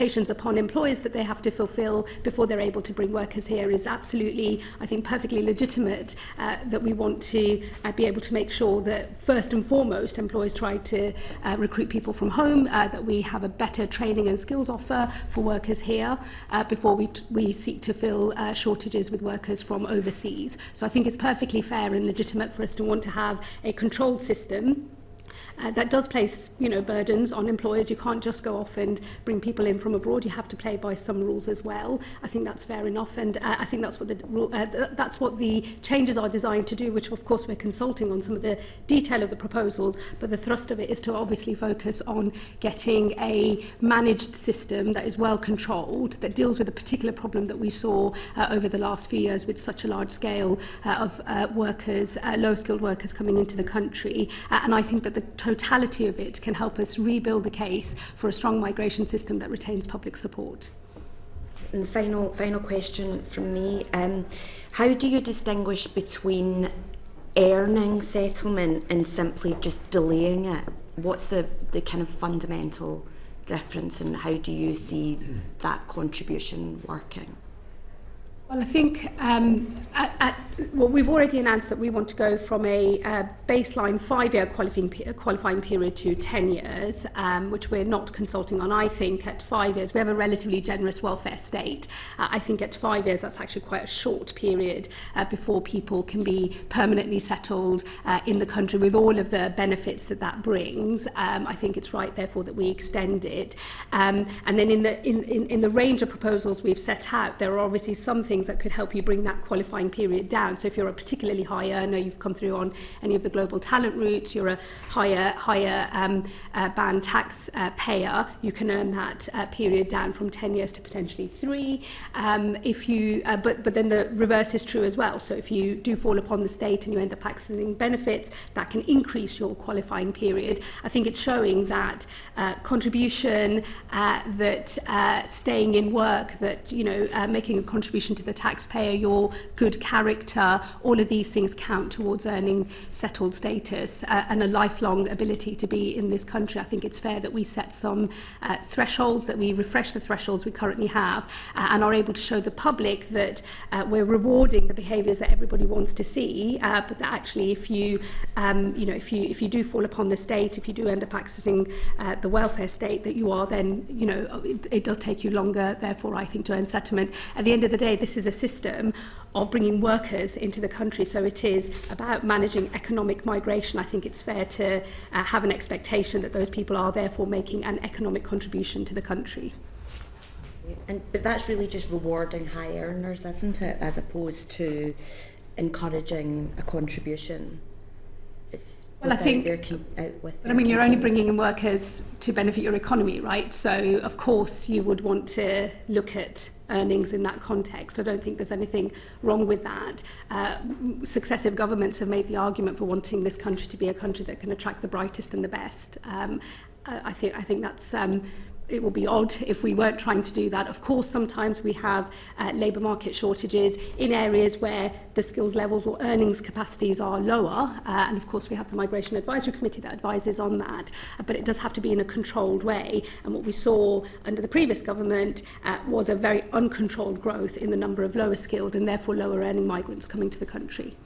upon employers that they have to fulfill before they're able to bring workers here is absolutely, I think, perfectly legitimate, that we want to be able to make sure that first and foremost employers try to recruit people from home, that we have a better training and skills offer for workers here before we seek to fill shortages with workers from overseas. So I think it's perfectly fair and legitimate for us to want to have a controlled system that does place, burdens on employers. You can't just go off and bring people in from abroad. You have to play by some rules as well. I think that's fair enough, and I think that's what the changes are designed to do, which of course we're consulting on some of the detail of the proposals, but the thrust of it is to obviously focus on getting a managed system that is well controlled, that deals with a particular problem that we saw over the last few years with such a large scale of workers, low-skilled workers coming into the country. And I think that the totality of it can help us rebuild the case for a strong migration system that retains public support. And the final question from me, how do you distinguish between earning settlement and simply just delaying it? What's the kind of fundamental difference, and how do you see that contribution working? Well, I think we've already announced that we want to go from a baseline 5-year qualifying period to 10 years, which we're not consulting on. I think at 5 years, we have a relatively generous welfare state. I think at 5 years, that's actually quite a short period before people can be permanently settled in the country with all of the benefits that brings. I think it's right, therefore, that we extend it. And then in the range of proposals we've set out, there are obviously some things that could help you bring that qualifying period down. So if you're a particularly high earner, you've come through on any of the global talent routes, you're a higher band tax payer, you can earn that period down from 10 years to potentially 3. But then the reverse is true as well. So if you do fall upon the state and you end up accessing benefits, that can increase your qualifying period. I think it's showing that contribution, that staying in work, that making a contribution to the taxpayer, your good character, all of these things count towards earning settled status and a lifelong ability to be in this country. I think it's fair that we set some thresholds, that we refresh the thresholds we currently have, and are able to show the public that we're rewarding the behaviours that everybody wants to see, but that actually if you do fall upon the state, if you do end up accessing the welfare state, that you are then, it does take you longer, therefore, I think, to earn settlement. At the end of the day, this is a system of bringing workers into the country, so it is about managing economic migration. I think it's fair to have an expectation that those people are therefore making an economic contribution to the country. But that's really just rewarding high earners, isn't it, as opposed to encouraging a contribution? Well, I think, you're only bringing in workers to benefit your economy, right? So, of course, you would want to look at earnings in that context. I don't think there's anything wrong with that. Successive governments have made the argument for wanting this country to be a country that can attract the brightest and the best. I think that's... it will be odd if we weren't trying to do that. Of course, sometimes we have labour market shortages in areas where the skills levels or earnings capacities are lower. And of course, we have the Migration Advisory Committee that advises on that. But it does have to be in a controlled way. And what we saw under the previous government was a very uncontrolled growth in the number of lower skilled and therefore lower earning migrants coming to the country.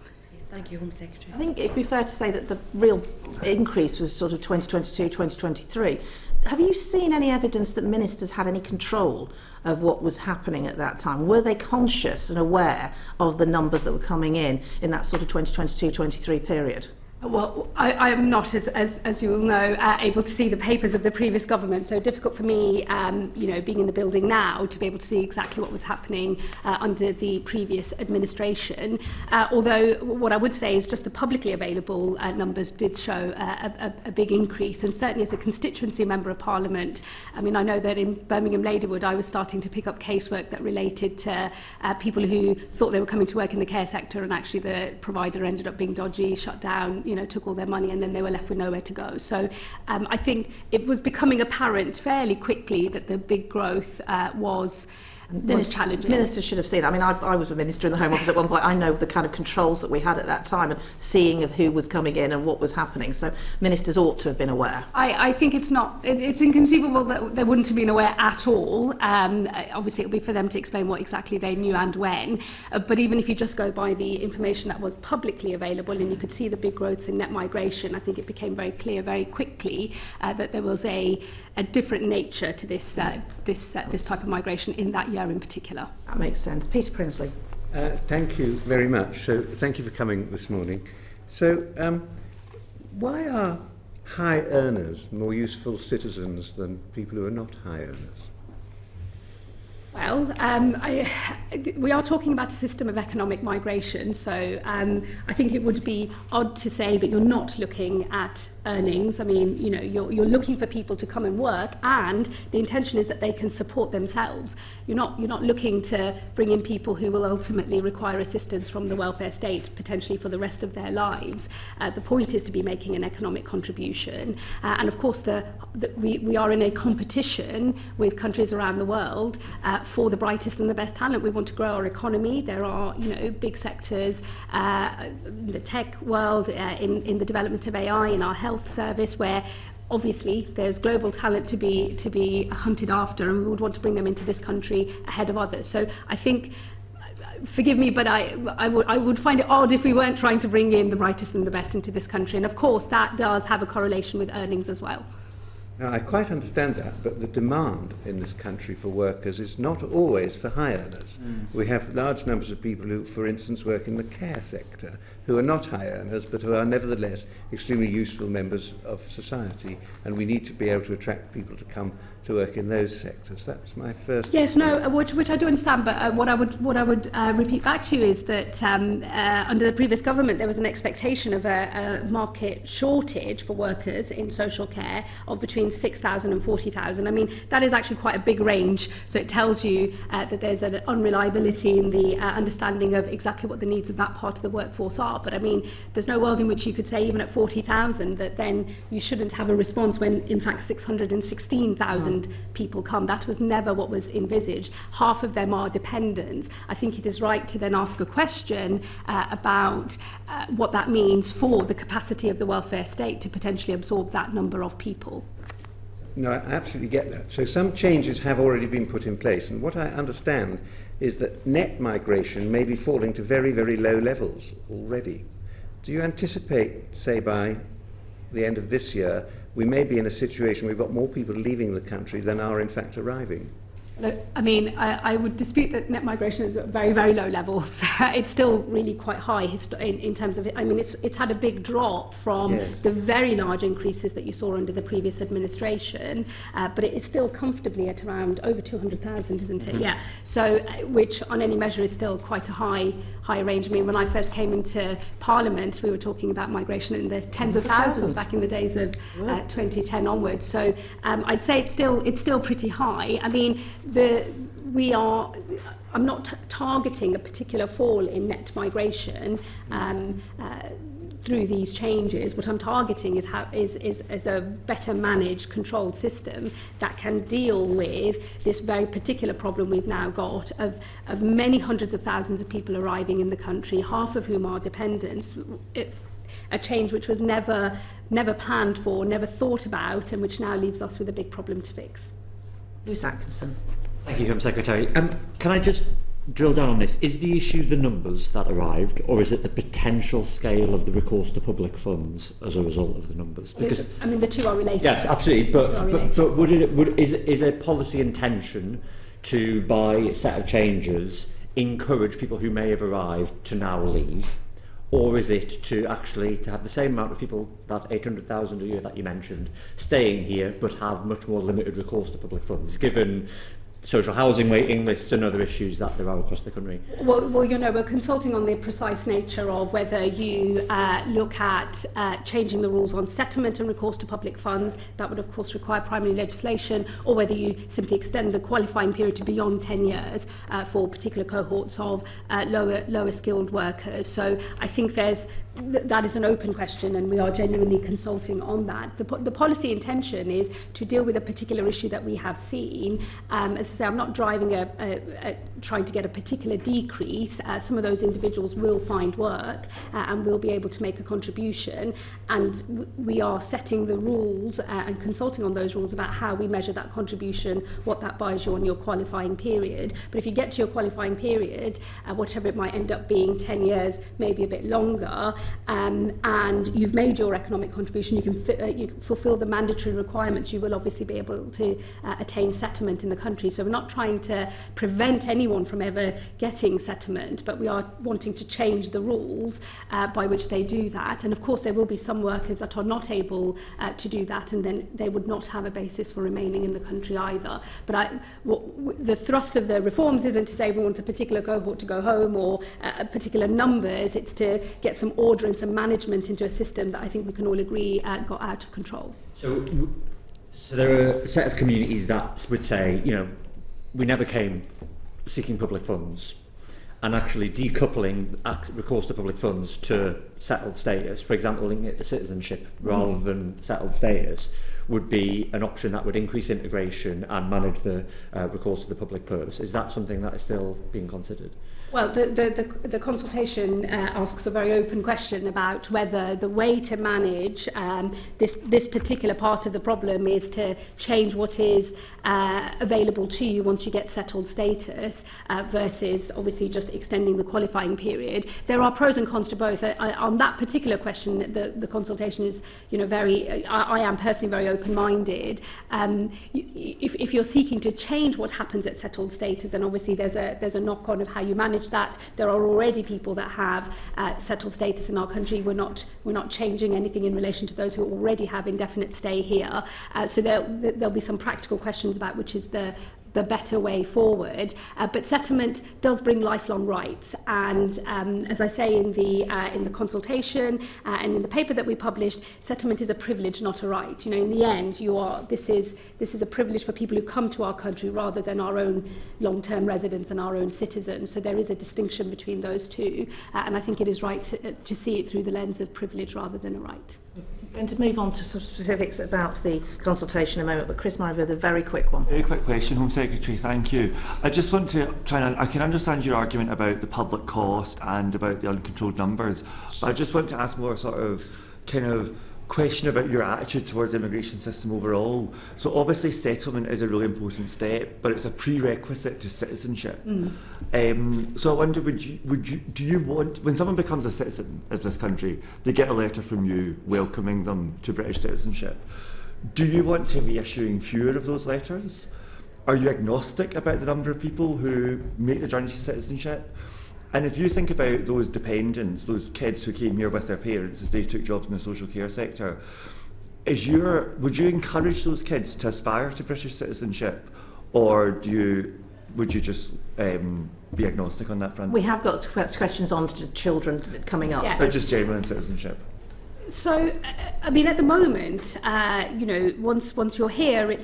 Thank you, Home Secretary. I think it'd be fair to say that the real increase was sort of 2022, 2023. Have you seen any evidence that ministers had any control of what was happening at that time? Were they conscious and aware of the numbers that were coming in that sort of 2022-23 period? Well, I am not, as you will know, able to see the papers of the previous government, so difficult for me, being in the building now, to be able to see exactly what was happening under the previous administration. Although what I would say is just the publicly available numbers did show a big increase, and certainly as a constituency member of Parliament, I mean, I know that in Birmingham Ladywood I was starting to pick up casework that related to people who thought they were coming to work in the care sector, and actually the provider ended up being dodgy, shut down, took all their money, and then they were left with nowhere to go. So I think it was becoming apparent fairly quickly that the big growth was was challenging. Ministers should have seen that. I mean, I was a minister in the Home Office at one point. I know the kind of controls that we had at that time and seeing of who was coming in and what was happening. So ministers ought to have been aware. I think it's inconceivable that they wouldn't have been aware at all. Obviously, it would be for them to explain what exactly they knew and when. But even if you just go by the information that was publicly available and you could see the big growths in net migration, I think it became very clear very quickly that there was a different nature to this type of migration in that year in particular. That makes sense. Peter Prinsley. Thank you very much. So thank you for coming this morning. So why are high earners more useful citizens than people who are not high earners? Well, we are talking about a system of economic migration, so I think it would be odd to say that you're not looking at earnings. I mean, you know, you're looking for people to come and work, and the intention is that they can support themselves. You're not looking to bring in people who will ultimately require assistance from the welfare state, potentially for the rest of their lives. The point is to be making an economic contribution, and of course, we are in a competition with countries around the world for the brightest and the best talent. We want to grow our economy. There are, you know, big sectors in the tech world, in the development of AI, in our health service, where obviously there's global talent to be hunted after, and we would want to bring them into this country ahead of others. So I think, forgive me, but I would find it odd if we weren't trying to bring in the brightest and the best into this country. And of course, that does have a correlation with earnings as well. Now, I quite understand that, but the demand in this country for workers is not always for high earners. We have large numbers of people who, for instance, work in the care sector, who are not high earners, but who are nevertheless extremely useful members of society, and we need to be able to attract people to come to work in those sectors. That's my first. Yes, no, which I do understand, but what I would repeat back to you is that under the previous government there was an expectation of a market shortage for workers in social care of between 6,000 and 40,000. I mean, that is actually quite a big range, so it tells you that there's an unreliability in the understanding of exactly what the needs of that part of the workforce are. But I mean, there's no world in which you could say even at 40,000 that then you shouldn't have a response when in fact 616,000 people come. That was never what was envisaged. Half of them are dependents. I think it is right to then ask a question about what that means for the capacity of the welfare state to potentially absorb that number of people. No, I absolutely get that. So some changes have already been put in place, and what I understand is that net migration may be falling to very, very low levels already. Do you anticipate, say by the end of this year, we may be in a situation where we've got more people leaving the country than are in fact arriving? I mean, I would dispute that net migration is at very, very low levels. It's still really quite high in terms of it. I mean, it's had a big drop from the very large increases that you saw under the previous administration, but it is still comfortably at around over 200,000, isn't it? Yeah. So, which on any measure is still quite a high range. I mean, when I first came into Parliament, we were talking about migration in the tens of thousands back in the days of 2010 onwards. So, I'd say it's still pretty high. I mean, I'm not targeting a particular fall in net migration through these changes. What I'm targeting is a better managed, controlled system that can deal with this very particular problem we've now got of many hundreds of thousands of people arriving in the country, half of whom are dependents. A change which was never planned for, never thought about, and which now leaves us with a big problem to fix. Lewis Atkinson. Thank you, Home Secretary. Can I just drill down on this? Is the issue the numbers that arrived, or is it the potential scale of the recourse to public funds as a result of the numbers? Because I mean, the two are related. Yes, absolutely. But is a policy intention to, by a set of changes, encourage people who may have arrived to now leave? Or is it to actually to have the same amount of people, that 800,000 a year that you mentioned, staying here but have much more limited recourse to public funds, given social housing waiting lists and other issues that there are across the country? Well, you know, we're consulting on the precise nature of whether you look at changing the rules on settlement and recourse to public funds. That would, of course, require primary legislation, or whether you simply extend the qualifying period to beyond 10 years for particular cohorts of lower skilled workers. So I think there's that is an open question, and we are genuinely consulting on that. The policy intention is to deal with a particular issue that we have seen. As I say, I'm not driving trying to get a particular decrease. Some of those individuals will find work and will be able to make a contribution, and we are setting the rules and consulting on those rules about how we measure that contribution, what that buys you on your qualifying period. But if you get to your qualifying period, whatever it might end up being, 10 years, maybe a bit longer, and you've made your economic contribution, you can fulfil the mandatory requirements, you will obviously be able to attain settlement in the country. So we're not trying to prevent anyone from ever getting settlement, but we are wanting to change the rules by which they do that. And of course there will be some workers that are not able to do that, and then they would not have a basis for remaining in the country either. But the thrust of the reforms isn't to say we want a particular cohort to go home or particular numbers. It's to get some order and some management into a system that I think we can all agree got out of control. So there are a set of communities that would say, we never came seeking public funds, and actually decoupling recourse to public funds to settled status, for example, linking it to citizenship rather than settled status, would be an option that would increase integration and manage the recourse to the public purse. Is that something that is still being considered? Well, the consultation asks a very open question about whether the way to manage this particular part of the problem is to change what is available to you once you get settled status versus obviously just extending the qualifying period. There are pros and cons to both. On that particular question, the consultation is, very. I am personally very open-minded. If you're seeking to change what happens at settled status, then obviously there's a knock-on of how you manage that. There are already people that have settled status in our country. We're not changing anything in relation to those who already have indefinite stay here. So there'll be some practical questions about which is the better way forward. But settlement does bring lifelong rights, and as I say in the consultation and in the paper that we published, settlement is a privilege, not a right. In the end, this is a privilege for people who come to our country rather than our own long-term residents and our own citizens. So there is a distinction between those two, and I think it is right to see it through the lens of privilege rather than a right. I'm going to move on to some specifics about the consultation in a moment, but Chris Murray with a very quick one. Very quick question, Home Secretary, thank you. I just want to I can understand your argument about the public cost and about the uncontrolled numbers, but I just want to ask more kind of question about your attitude towards the immigration system overall. So obviously settlement is a really important step, but it's a prerequisite to citizenship. So I wonder, do you want, when someone becomes a citizen of this country, they get a letter from you welcoming them to British citizenship. Do you want to be issuing fewer of those letters? Are you agnostic about the number of people who make the journey to citizenship? And if you think about those dependents, those kids who came here with their parents as they took jobs in the social care sector, would you encourage those kids to aspire to British citizenship, or would you just be agnostic on that front? We have got questions on to children coming up. Yeah. So just general citizenship. So, I mean, at the moment, once you're here,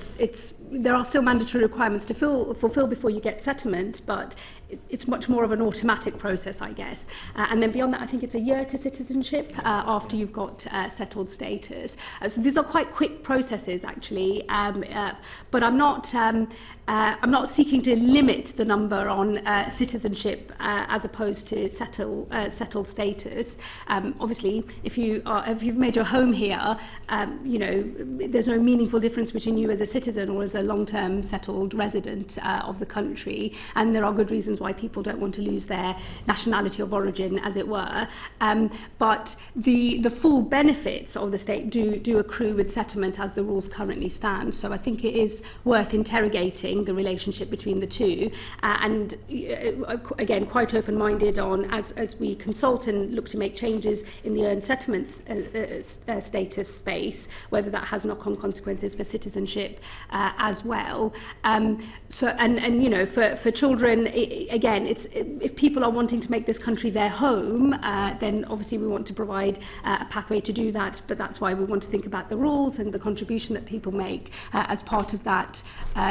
there are still mandatory requirements to fulfill before you get settlement, but it's much more of an automatic process, I guess. And then beyond that, I think it's a year to citizenship after you've got settled status. So these are quite quick processes, actually. But I'm not seeking to limit the number on citizenship as opposed to settled status. Obviously, if you've made your home here, there's no meaningful difference between you as a citizen or as a long-term settled resident of the country, and there are good reasons why people don't want to lose their nationality of origin, as it were. But the full benefits of the state do accrue with settlement as the rules currently stand. So I think it is worth interrogating the relationship between the two, and again, quite open-minded on as we consult and look to make changes in the earned settlements status space, whether that has knock-on consequences for citizenship as well. For children, again, if people are wanting to make this country their home, then obviously we want to provide a pathway to do that, but that's why we want to think about the rules and the contribution that people make as part of that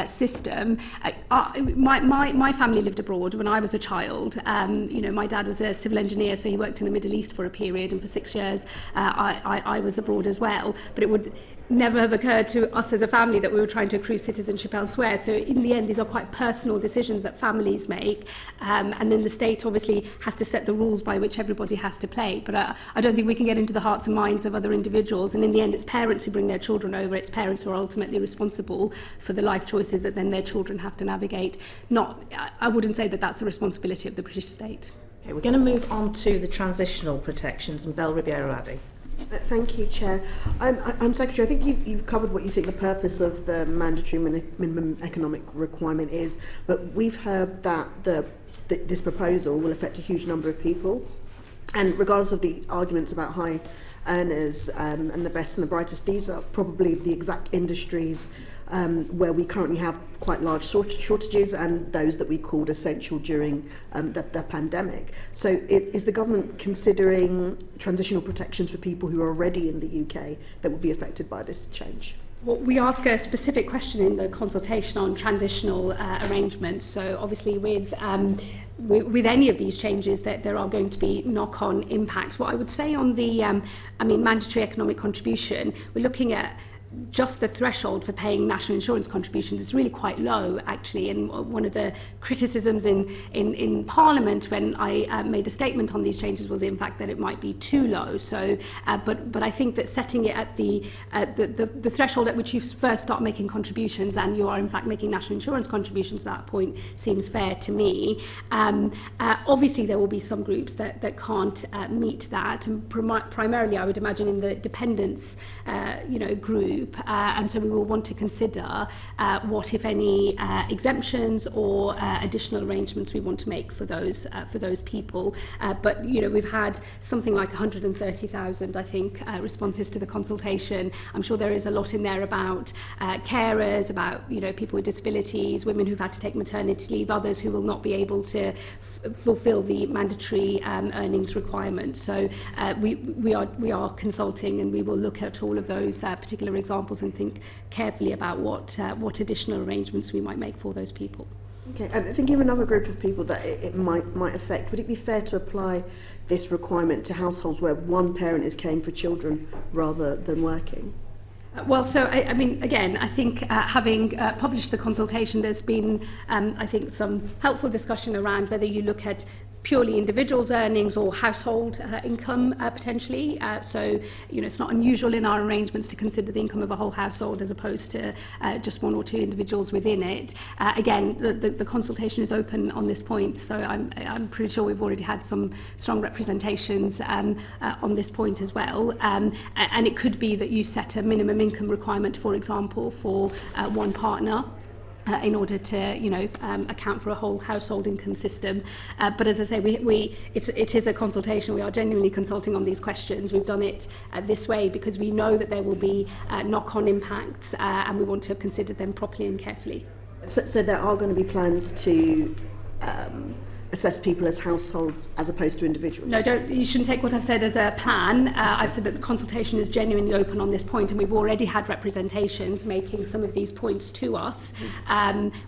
system. My family lived abroad when I was a child. My dad was a civil engineer, so he worked in the Middle East for a period, and for 6 years I was abroad as well. But it would never have occurred to us as a family that we were trying to accrue citizenship elsewhere. So in the end, these are quite personal decisions that families make, and then the state obviously has to set the rules by which everybody has to play. But I don't think we can get into the hearts and minds of other individuals, and in the end it's parents who bring their children over, it's parents who are ultimately responsible for the life choices that then their children have to navigate. I wouldn't say that that's the responsibility of the British state. Okay, we're going to move on to the transitional protections, and Bel Ribeiro-Addy. Thank you, Chair. I'm Secretary. I think you've covered what you think the purpose of the mandatory minimum economic requirement is, but we've heard that this proposal will affect a huge number of people, and regardless of the arguments about high earners and the best and the brightest, these are probably the exact industries where we currently have quite large shortages, and those that we called essential during the pandemic. So is the government considering transitional protections for people who are already in the UK that will be affected by this change? Well, we ask a specific question in the consultation on transitional arrangements. So obviously with any of these changes that there are going to be knock-on impacts. What I would say on the mandatory economic contribution, we're looking at just the threshold for paying national insurance contributions is really quite low, actually. And one of the criticisms in Parliament when I made a statement on these changes was, in fact, that it might be too low. So, but I think that setting it at the threshold at which you first start making contributions, and you are in fact making national insurance contributions at that point, seems fair to me. Obviously, there will be some groups that can't meet that, and primarily, I would imagine, in the dependents, group. And so we will want to consider what, if any, exemptions or additional arrangements we want to make for those people. But we've had something like 130,000, I think, responses to the consultation. I'm sure there is a lot in there about carers, about people with disabilities, women who've had to take maternity leave, others who will not be able to fulfil the mandatory earnings requirement. So we are consulting, and we will look at all of those particular examples and think carefully about what additional arrangements we might make for those people. Okay, and thinking of another group of people that it might affect, would it be fair to apply this requirement to households where one parent is caring for children rather than working? Well, so I mean, again, I think having published the consultation, there's been, I think, some helpful discussion around whether you look at purely individuals' earnings or household income potentially. So, it's not unusual in our arrangements to consider the income of a whole household as opposed to just one or two individuals within it. Again, the consultation is open on this point, so I'm pretty sure we've already had some strong representations on this point as well. And it could be that you set a minimum income requirement, for example, for one partner, in order to account for a whole household income system. But as I say, it is a consultation. We are genuinely consulting on these questions. We've done it this way because we know that there will be knock-on impacts, and we want to have considered them properly and carefully. So there are going to be plans to assess people as households as opposed to individuals? No, you shouldn't take what I've said as a plan. I've said that the consultation is genuinely open on this point, and we've already had representations making some of these points to us.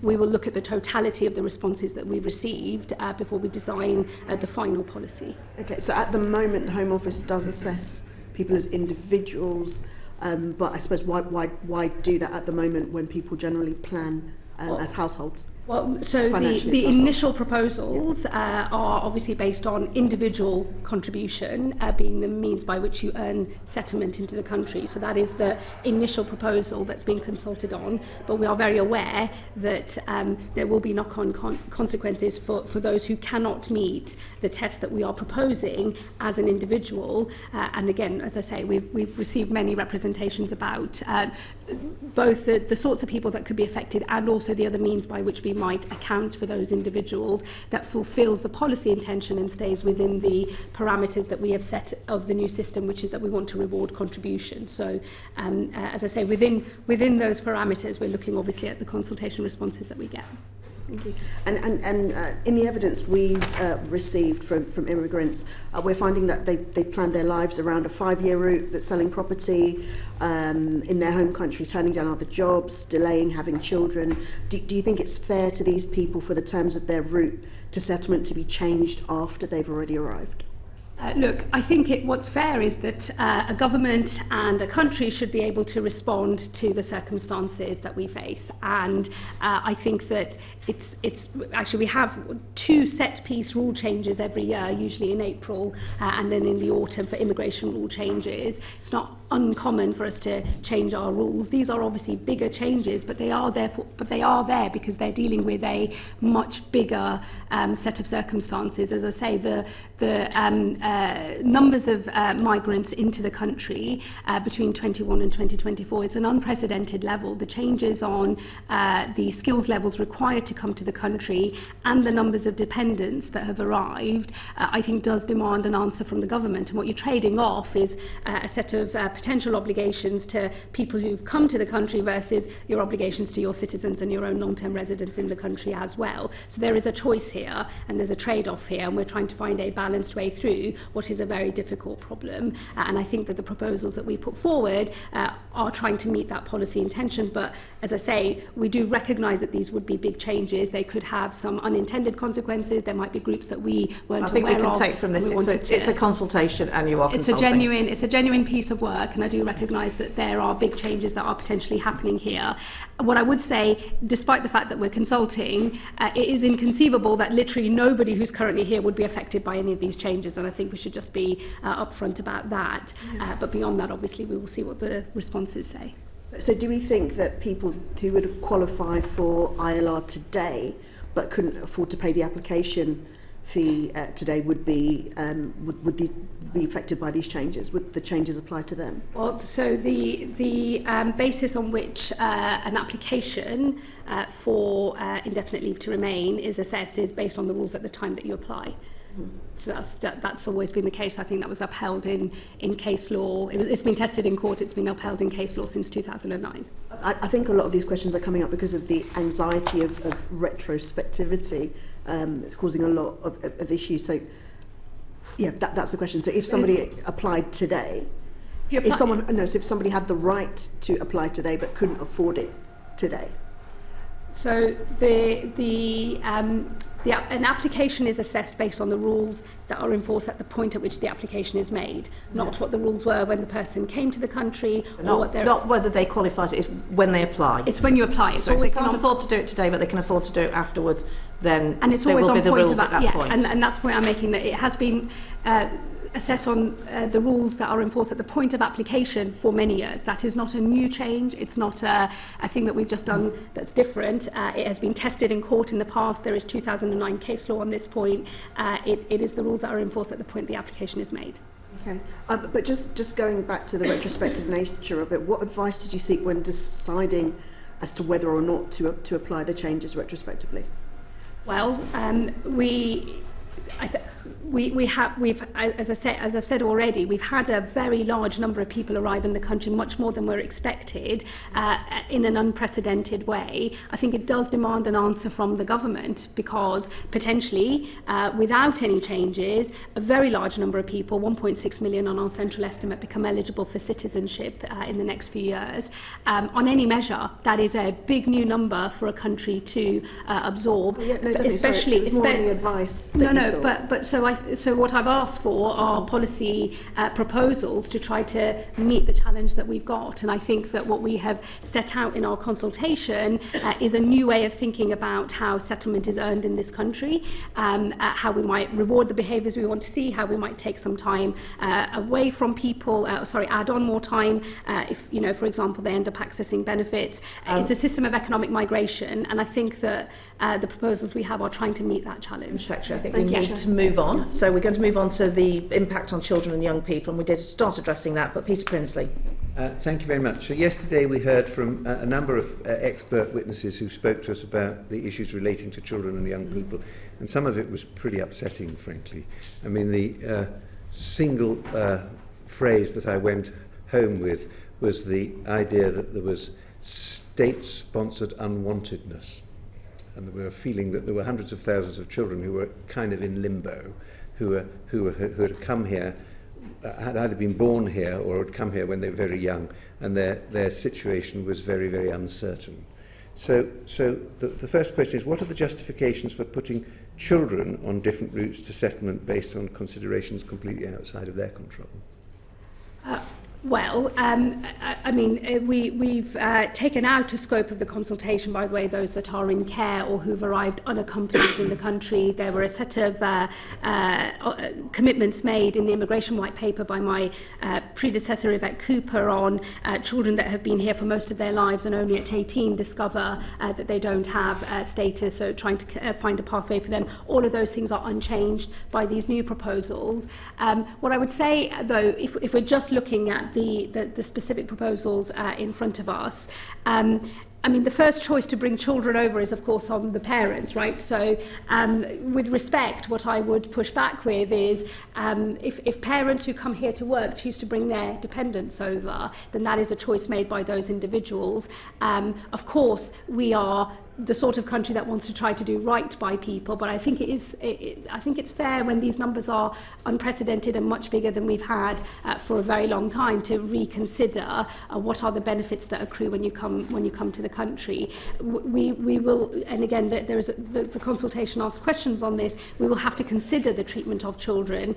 We will look at the totality of the responses that we've received before we design the final policy. Okay, so at the moment the Home Office does assess people as individuals, but I suppose why do that at the moment when people generally plan as households? Well, so the initial proposals are obviously based on individual contribution being the means by which you earn settlement into the country. So that is the initial proposal that's being consulted on. But we are very aware that there will be knock-on consequences for those who cannot meet the test that we are proposing as an individual. And again, as I say, we've received many representations about both the sorts of people that could be affected and also the other means by which we might account for those individuals that fulfills the policy intention and stays within the parameters that we have set of the new system, which is that we want to reward contribution. So as I say, within those parameters, we're looking obviously at the consultation responses that we get. Thank you. And in the evidence we've received from immigrants, we're finding that they've planned their lives around a 5-year route, that's selling property in their home country, turning down other jobs, delaying having children. Do you think it's fair to these people for the terms of their route to settlement to be changed after they've already arrived? Look, I think what's fair is that a government and a country should be able to respond to the circumstances that we face. And I think that it's actually, we have 2 set-piece rule changes every year, usually in April and then in the autumn for immigration rule changes. It's not uncommon for us to change our rules. These are obviously bigger changes, but they are there because they're dealing with a much bigger set of circumstances. As I say, the numbers of migrants into the country between 21 and 2024 is an unprecedented level. The changes on the skills levels required to come to the country and the numbers of dependents that have arrived, I think does demand an answer from the government. And what you're trading off is a set of potential obligations to people who've come to the country versus your obligations to your citizens and your own long-term residents in the country as well. So there is a choice here and there's a trade-off here, and we're trying to find a balanced way through what is a very difficult problem. And I think that the proposals that we put forward are trying to meet that policy intention. But as I say, we do recognise that these would be big changes. They could have some unintended consequences. There might be groups that we weren't aware of. I think we can take from this, it's a consultation and you are consulting. It's a genuine piece of work, and I do recognise that there are big changes that are potentially happening here. What I would say, despite the fact that we're consulting, it is inconceivable that literally nobody who's currently here would be affected by any of these changes, and I think we should just be upfront about that. But beyond that, obviously, we will see what the responses say. So do we think that people who would qualify for ILR today but couldn't afford to pay the application fee today would be affected by these changes? Would the changes apply to them? Well, so the basis on which an application for indefinite leave to remain is assessed is based on the rules at the time that you apply. So that's always been the case. I think that was upheld in case law. It's been tested in court. It's been upheld in case law since 2009. I think a lot of these questions are coming up because of the anxiety of retrospectivity. It's causing a lot of issues. So, yeah, that's the question. So if somebody applied today, if somebody had the right to apply today but couldn't afford it today. So an application is assessed based on the rules that are enforced at the point at which the application is made, not what the rules were when the person came to the country, not whether they qualified. It's when they apply. It's when you apply. It's so if they can't afford to do it today, but they can afford to do it afterwards, then and it's there always will be on the point rules at that point. And that's the point I'm making, that it has been assess on the rules that are enforced at the point of application for many years. That is not a new change. It's not a thing that we've just done that's different. It has been tested in court in the past. There is 2009 case law on this point. It is the rules that are enforced at the point the application is made. Okay, but just going back to the retrospective nature of it, what advice did you seek when deciding as to whether or not to apply the changes retrospectively? Well, we've, as I've said already, we've had a very large number of people arrive in the country, much more than were expected, in an unprecedented way. I think it does demand an answer from the government, because potentially, without any changes, a very large number of people, 1.6 million on our central estimate, become eligible for citizenship in the next few years. On any measure, that is a big new number for a country to absorb. Yeah, no, especially, it's more the advice that you saw. But so what I've asked for are policy proposals to try to meet the challenge that we've got. And I think that what we have set out in our consultation is a new way of thinking about how settlement is earned in this country, how we might reward the behaviours we want to see, how we might take some time away from people, add on more time if, for example, they end up accessing benefits. It's a system of economic migration, and I think that the proposals we have are trying to meet that challenge. Secretary, I think we need to move on. So we're going to move on to the impact on children and young people, and we did start addressing that, but Peter Prinsley. Thank you very much. So yesterday we heard from a number of expert witnesses who spoke to us about the issues relating to children and young people, and some of it was pretty upsetting, frankly. I mean, the single phrase that I went home with was the idea that there was state-sponsored unwantedness. and there were a feeling that there were hundreds of thousands of children who were kind of in limbo, who had come here, had either been born here or had come here when they were very young, and their situation was very, very uncertain. So the first question is, what are the justifications for putting children on different routes to settlement based on considerations completely outside of their control? We've taken out of scope of the consultation, by the way, those that are in care or who've arrived unaccompanied in the country. There were a set of commitments made in the immigration white paper by my predecessor, Yvette Cooper, on children that have been here for most of their lives and only at 18 discover that they don't have status, so trying to find a pathway for them. All of those things are unchanged by these new proposals. What I would say, though, if we're just looking at the specific proposals in front of us, the first choice to bring children over is, of course, on the parents, right? So, with respect, what I would push back with is if parents who come here to work choose to bring their dependents over, then that is a choice made by those individuals. Of course, we are the sort of country that wants to try to do right by people, but I think I think it's fair when these numbers are unprecedented and much bigger than we've had for a very long time to reconsider what are the benefits that accrue when you come to the country. We will, and again, the consultation asks questions on this. We will have to consider the treatment of children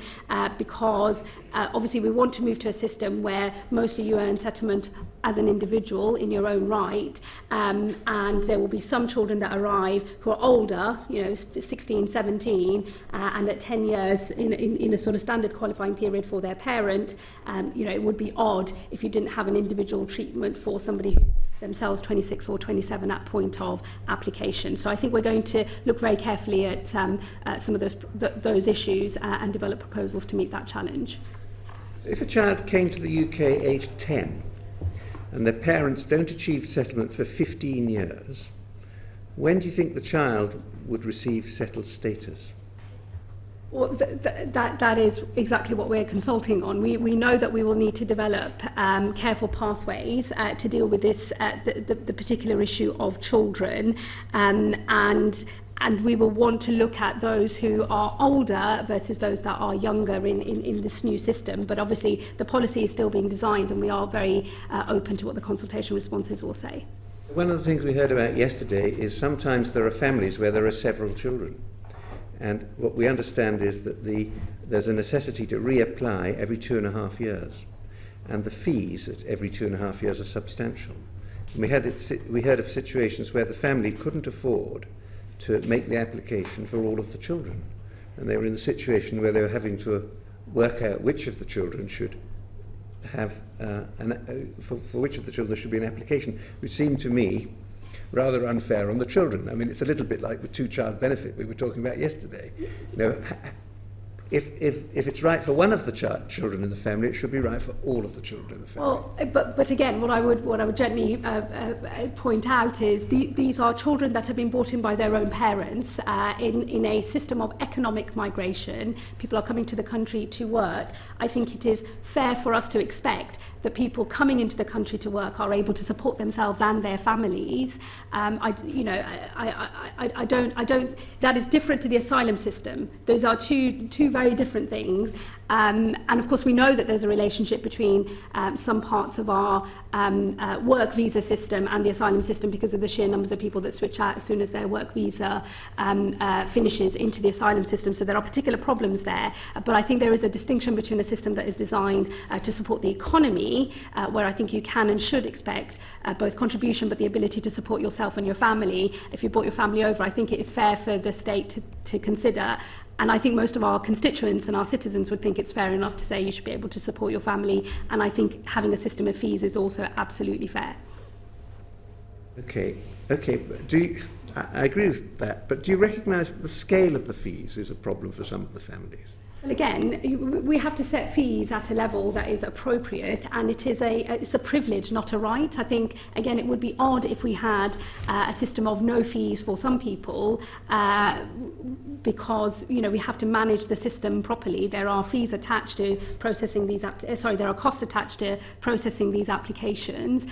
because obviously we want to move to a system where mostly you earn settlement as an individual in your own right, and there will be some children that arrive who are older, 16, 17, and at 10 years in a sort of standard qualifying period for their parent, it would be odd if you didn't have an individual treatment for somebody who's themselves 26 or 27 at point of application. So I think we're going to look very carefully at some of those issues and develop proposals to meet that challenge. If a child came to the UK aged 10 and their parents don't achieve settlement for 15 years, when do you think the child would receive settled status? Well, that is exactly what we're consulting on. We know that we will need to develop careful pathways to deal with this, the particular issue of children, and we will want to look at those who are older versus those that are younger in this new system. But obviously the policy is still being designed, and we are very open to what the consultation responses will say. One of the things we heard about yesterday is sometimes there are families where there are several children. And what we understand is that there's a necessity to reapply every 2.5 years. And the fees at every 2.5 years are substantial. And we heard of situations where the family couldn't afford to make the application for all of the children. And they were in the situation where they were having to work out which of the children should have, for which of the children there should be an application, which seemed to me rather unfair on the children. I mean, it's a little bit like the two-child benefit we were talking about yesterday. If it's right for one of the children in the family, it should be right for all of the children in the family. Well, but again, what I would gently point out is these are children that have been brought in by their own parents in a system of economic migration. People are coming to the country to work. I think it is fair for us to expect that people coming into the country to work are able to support themselves and their families. I don't. That is different to the asylum system. Those are two very different things. And of course, we know that there's a relationship between some parts of our work visa system and the asylum system because of the sheer numbers of people that switch out as soon as their work visa finishes into the asylum system. So there are particular problems there. But I think there is a distinction between a system that is designed to support the economy, where I think you can and should expect both contribution but the ability to support yourself and your family. If you brought your family over, I think it is fair for the state to consider. And I think most of our constituents and our citizens would think it's fair enough to say you should be able to support your family. And I think having a system of fees is also absolutely fair. Okay. But I agree with that, but do you recognise that the scale of the fees is a problem for some of the families? Well, again, we have to set fees at a level that is appropriate, and it's a privilege, not a right. I think, again, it would be odd if we had a system of no fees for some people, because we have to manage the system properly. There are fees attached to processing these there are costs attached to processing these applications.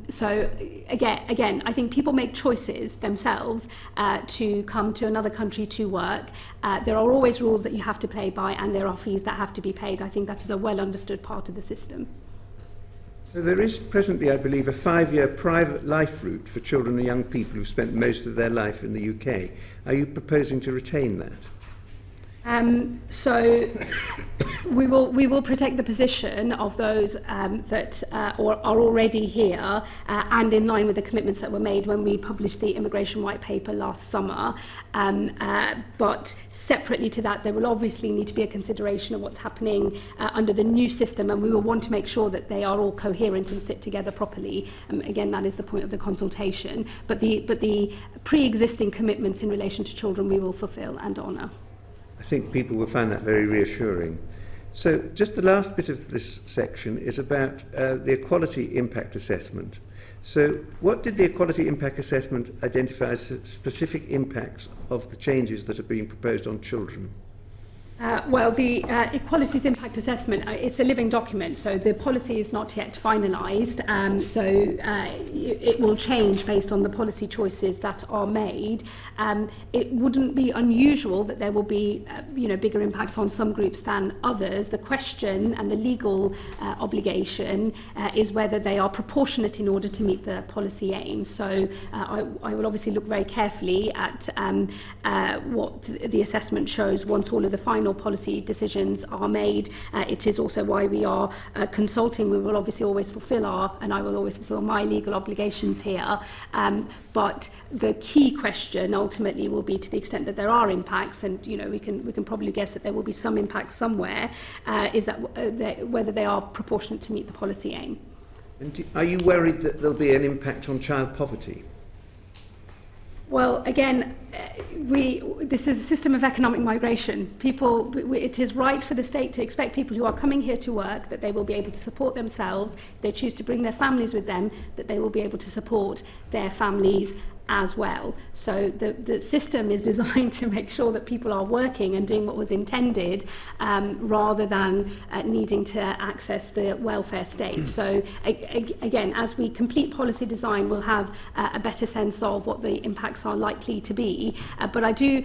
So again, I think people make choices themselves to come to another country to work. There are always rules that you have to play by, and there are fees that have to be paid. I think that is a well understood part of the system. So there is presently, I believe, a 5-year private life route for children and young people who've spent most of their life in the UK. Are you proposing to retain that? So we will protect the position of those that are already here and in line with the commitments that were made when we published the immigration white paper last summer. But separately to that, there will obviously need to be a consideration of what's happening under the new system, and we will want to make sure that they are all coherent and sit together properly. Again, that is the point of the consultation. But the pre-existing commitments in relation to children we will fulfil and honour. I think people will find that very reassuring. So just the last bit of this section is about the equality impact assessment. So what did the equality impact assessment identify as specific impacts of the changes that are being proposed on children? Well, the Equalities Impact Assessment, it's a living document, so the policy is not yet finalised, so it will change based on the policy choices that are made. It wouldn't be unusual that there will be bigger impacts on some groups than others. The question and the legal obligation is whether they are proportionate in order to meet the policy aim. So I will obviously look very carefully at what the assessment shows once all of the final policy decisions are made. It is also why we are consulting. We will obviously always fulfil and I will always fulfil my legal obligations here. But the key question ultimately will be, to the extent that there are impacts, and we can probably guess that there will be some impacts somewhere, is that whether they are proportionate to meet the policy aim. And are you worried that there'll be an impact on child poverty? Well, again, this is a system of economic migration. It is right for the state to expect people who are coming here to work that they will be able to support themselves. If they choose to bring their families with them, that they will be able to support their families as well. So the system is designed to make sure that people are working and doing what was intended, rather than needing to access the welfare state. So again, as we complete policy design, we'll have a better sense of what the impacts are likely to be. But I do,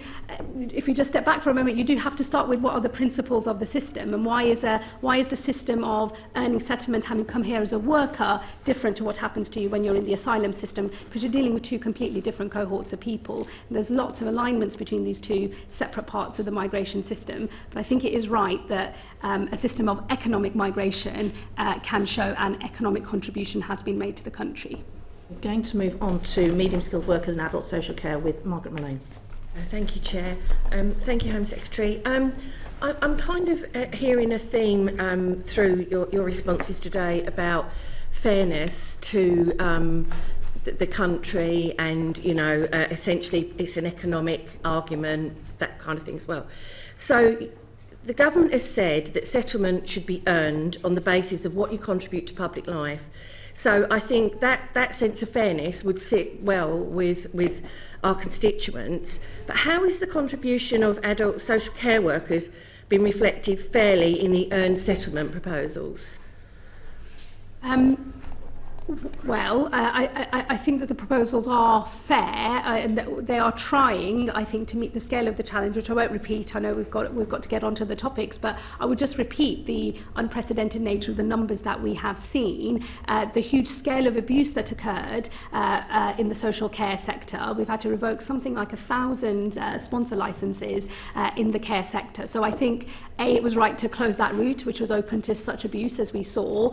if we just step back for a moment, you do have to start with what are the principles of the system, and why is the system of earning settlement, having come here as a worker, different to what happens to you when you're in the asylum system, because you're dealing with two completely different cohorts of people. And there's lots of alignments between these two separate parts of the migration system. But I think it is right that a system of economic migration can show an economic contribution has been made to the country. We're going to move on to medium-skilled workers and adult social care with Margaret Malone. Thank you, Chair. Thank you, Home Secretary. I'm kind of hearing a theme through your responses today about fairness to the country, and essentially it's an economic argument, that kind of thing as well. So the government has said that settlement should be earned on the basis of what you contribute to public life. So I think that sense of fairness would sit well with our constituents. But how is the contribution of adult social care workers been reflected fairly in the earned settlement proposals? Well, I think that the proposals are fair, and that they are trying, I think, to meet the scale of the challenge, which I won't repeat. I know we've got to get onto the topics, but I would just repeat the unprecedented nature of the numbers that we have seen, the huge scale of abuse that occurred in the social care sector. We've had to revoke something like 1,000 sponsor licenses in the care sector. So I think, A, it was right to close that route, which was open to such abuse as we saw.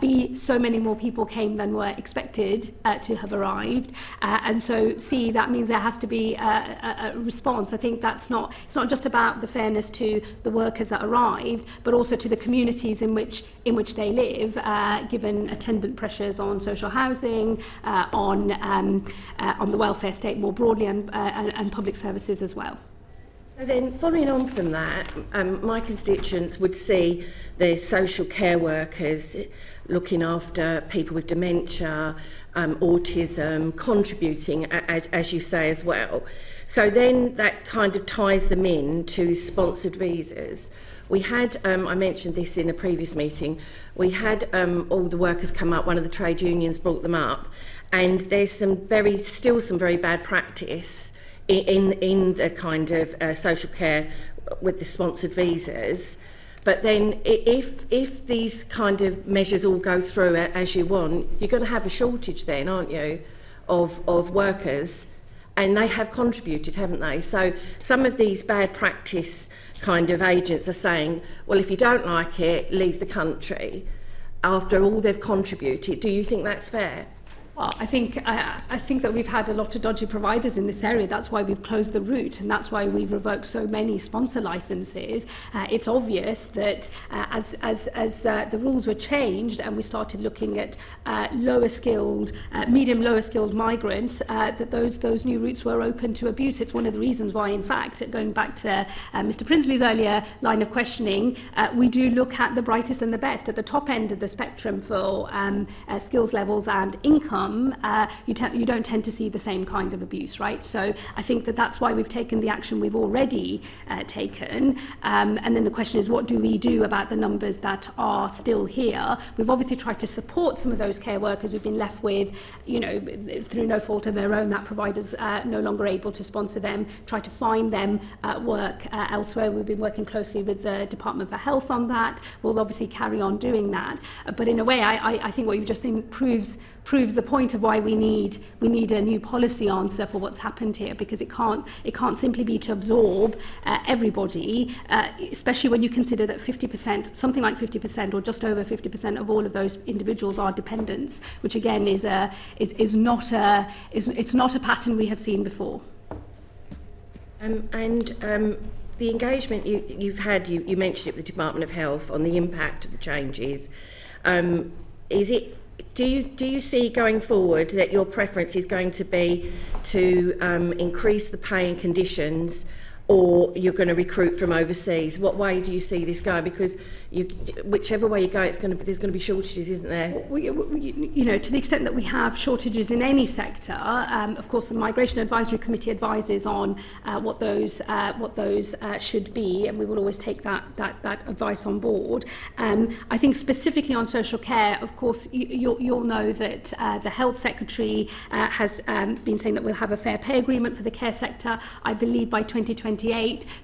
B, so many more people came than were expected to have arrived, and so C, that means there has to be a response. I think it's not just about the fairness to the workers that arrived, but also to the communities in which they live, given attendant pressures on social housing, on the welfare state more broadly, and public services as well. So then, following on from that, my constituents would see the social care workers looking after people with dementia, autism, contributing, as you say, as well. So then that kind of ties them in to sponsored visas. We had, I mentioned this in a previous meeting, we had all the workers come up, one of the trade unions brought them up, and there's still some very bad practice in the kind of social care with the sponsored visas. But then if these kind of measures all go through as you want, you're going to have a shortage then, aren't you, of workers, and they have contributed, haven't they? So some of these bad practice kind of agents are saying, well, if you don't like it, leave the country after all they've contributed. Do you think that's fair? Well, I think that we've had a lot of dodgy providers in this area. That's why we've closed the route, and that's why we've revoked so many sponsor licenses. It's obvious that as the rules were changed and we started looking at lower skilled, lower skilled migrants, that those new routes were open to abuse. It's one of the reasons why, in fact, going back to Mr. Prinsley's earlier line of questioning, we do look at the brightest and the best at the top end of the spectrum for skills levels and income. You don't tend to see the same kind of abuse, right? So I think that that's why we've taken the action we've already taken. And then the question is, what do we do about the numbers that are still here? We've obviously tried to support some of those care workers who've been left with, through no fault of their own, that providers no longer able to sponsor them, try to find them work elsewhere. We've been working closely with the Department for Health on that. We'll obviously carry on doing that. But in a way, I think what you've just seen proves the point of why we need a new policy answer for what's happened here, because it can't simply be to absorb everybody, especially when you consider that 50%, something like 50% or just over 50% of all of those individuals are dependents, which again is not a pattern we have seen before. The engagement you've had, you mentioned it with the Department of Health on the impact of the changes. Do you see going forward that your preference is going to be to increase the pay and conditions, or you're going to recruit from overseas? What way do you see this going? Because whichever way you go, there's going to be shortages, isn't there? To the extent that we have shortages in any sector, of course, the Migration Advisory Committee advises on what those should be, and we will always take that advice on board. I think specifically on social care, of course, you'll know that the Health Secretary has been saying that we'll have a fair pay agreement for the care sector, I believe, by 2028.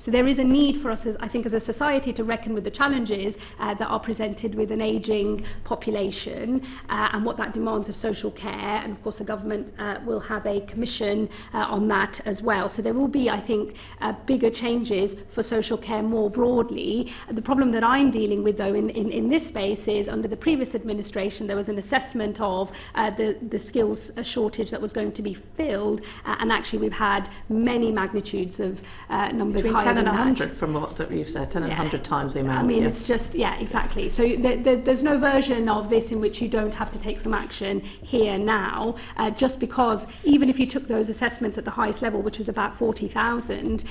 So there is a need for us, as a society, to reckon with the challenges that are presented with an ageing population and what that demands of social care. And of course the government will have a commission on that as well. So there will be, I think, bigger changes for social care more broadly. The problem that I'm dealing with, though, in this space is under the previous administration there was an assessment of the skills shortage that was going to be filled, and actually we've had many magnitudes of numbers between higher 10 and than 100 that. From what you've said, 10 and 100 times the amount. I mean, it's just, exactly. So there's no version of this in which you don't have to take some action here now, just because even if you took those assessments at the highest level, which was about 40,000,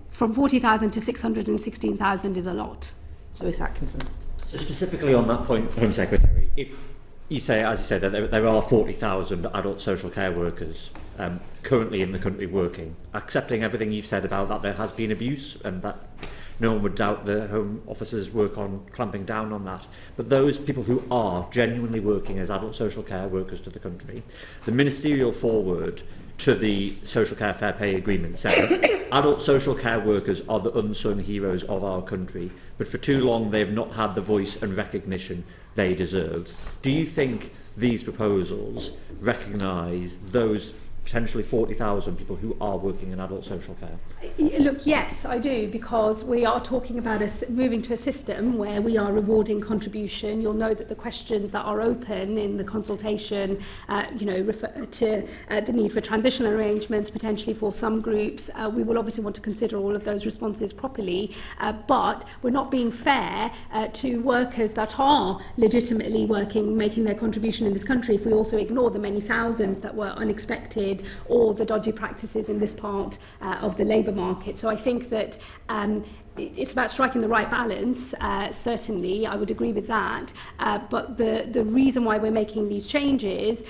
from 40,000 to 616,000 is a lot. So is Atkinson. So specifically on that point, Home Secretary, if you say, as you said, that there are 40,000 adult social care workers currently in the country working, accepting everything you've said about that there has been abuse and that no one would doubt the Home Office's work on clamping down on that. But those people who are genuinely working as adult social care workers to the country, the ministerial forward to the Social Care Fair Pay Agreement says adult social care workers are the unsung heroes of our country, but for too long they've not had the voice and recognition they deserve. Do you think these proposals recognise those potentially 40,000 people who are working in adult social care? Look, yes, I do, because we are talking about moving to a system where we are rewarding contribution. You'll know that the questions that are open in the consultation, refer to the need for transitional arrangements, potentially for some groups. We will obviously want to consider all of those responses properly, but we're not being fair to workers that are legitimately working, making their contribution in this country, if we also ignore the many thousands that were unexpected expected, or the dodgy practices in this part of the labour market. So I think that it's about striking the right balance. Certainly, I would agree with that. But the reason why we're making these changes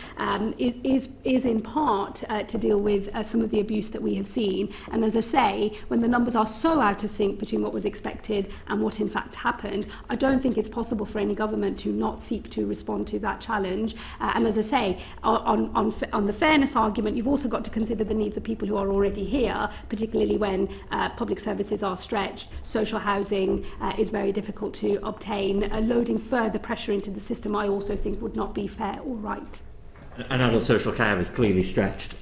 is in part to deal with some of the abuse that we have seen. And as I say, when the numbers are so out of sync between what was expected and what in fact happened, I don't think it's possible for any government to not seek to respond to that challenge. And as I say, on the fairness argument, you've also got to consider the needs of people who are already here, particularly when public services are stretched. Social housing is very difficult to obtain. Loading further pressure into the system, I also think, would not be fair or right. And adult social care is clearly stretched.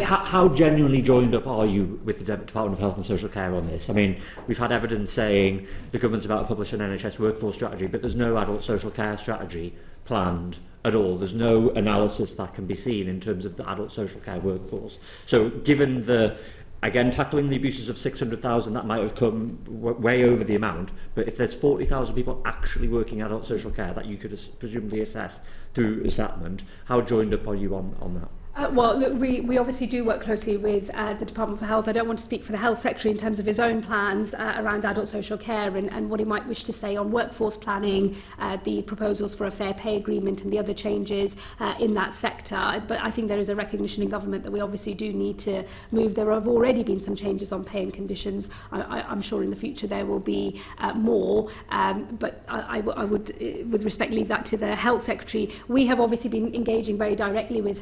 How genuinely joined up are you with the Department of Health and Social Care on this? I mean, we've had evidence saying the government's about to publish an NHS workforce strategy, but there's no adult social care strategy planned at all. There's no analysis that can be seen in terms of the adult social care workforce. So given the again, tackling the abuses of 600,000, that might have come way over the amount, but if there's 40,000 people actually working adult social care that you could presumably assess through assessment, how joined up are you on that? Well, look, we obviously do work closely with the Department for Health. I don't want to speak for the Health Secretary in terms of his own plans around adult social care and what he might wish to say on workforce planning, the proposals for a fair pay agreement and the other changes in that sector. But I think there is a recognition in government that we obviously do need to move. There have already been some changes on pay and conditions. I'm sure in the future there will be more. But I would, with respect, leave that to the Health Secretary. We have obviously been engaging very directly with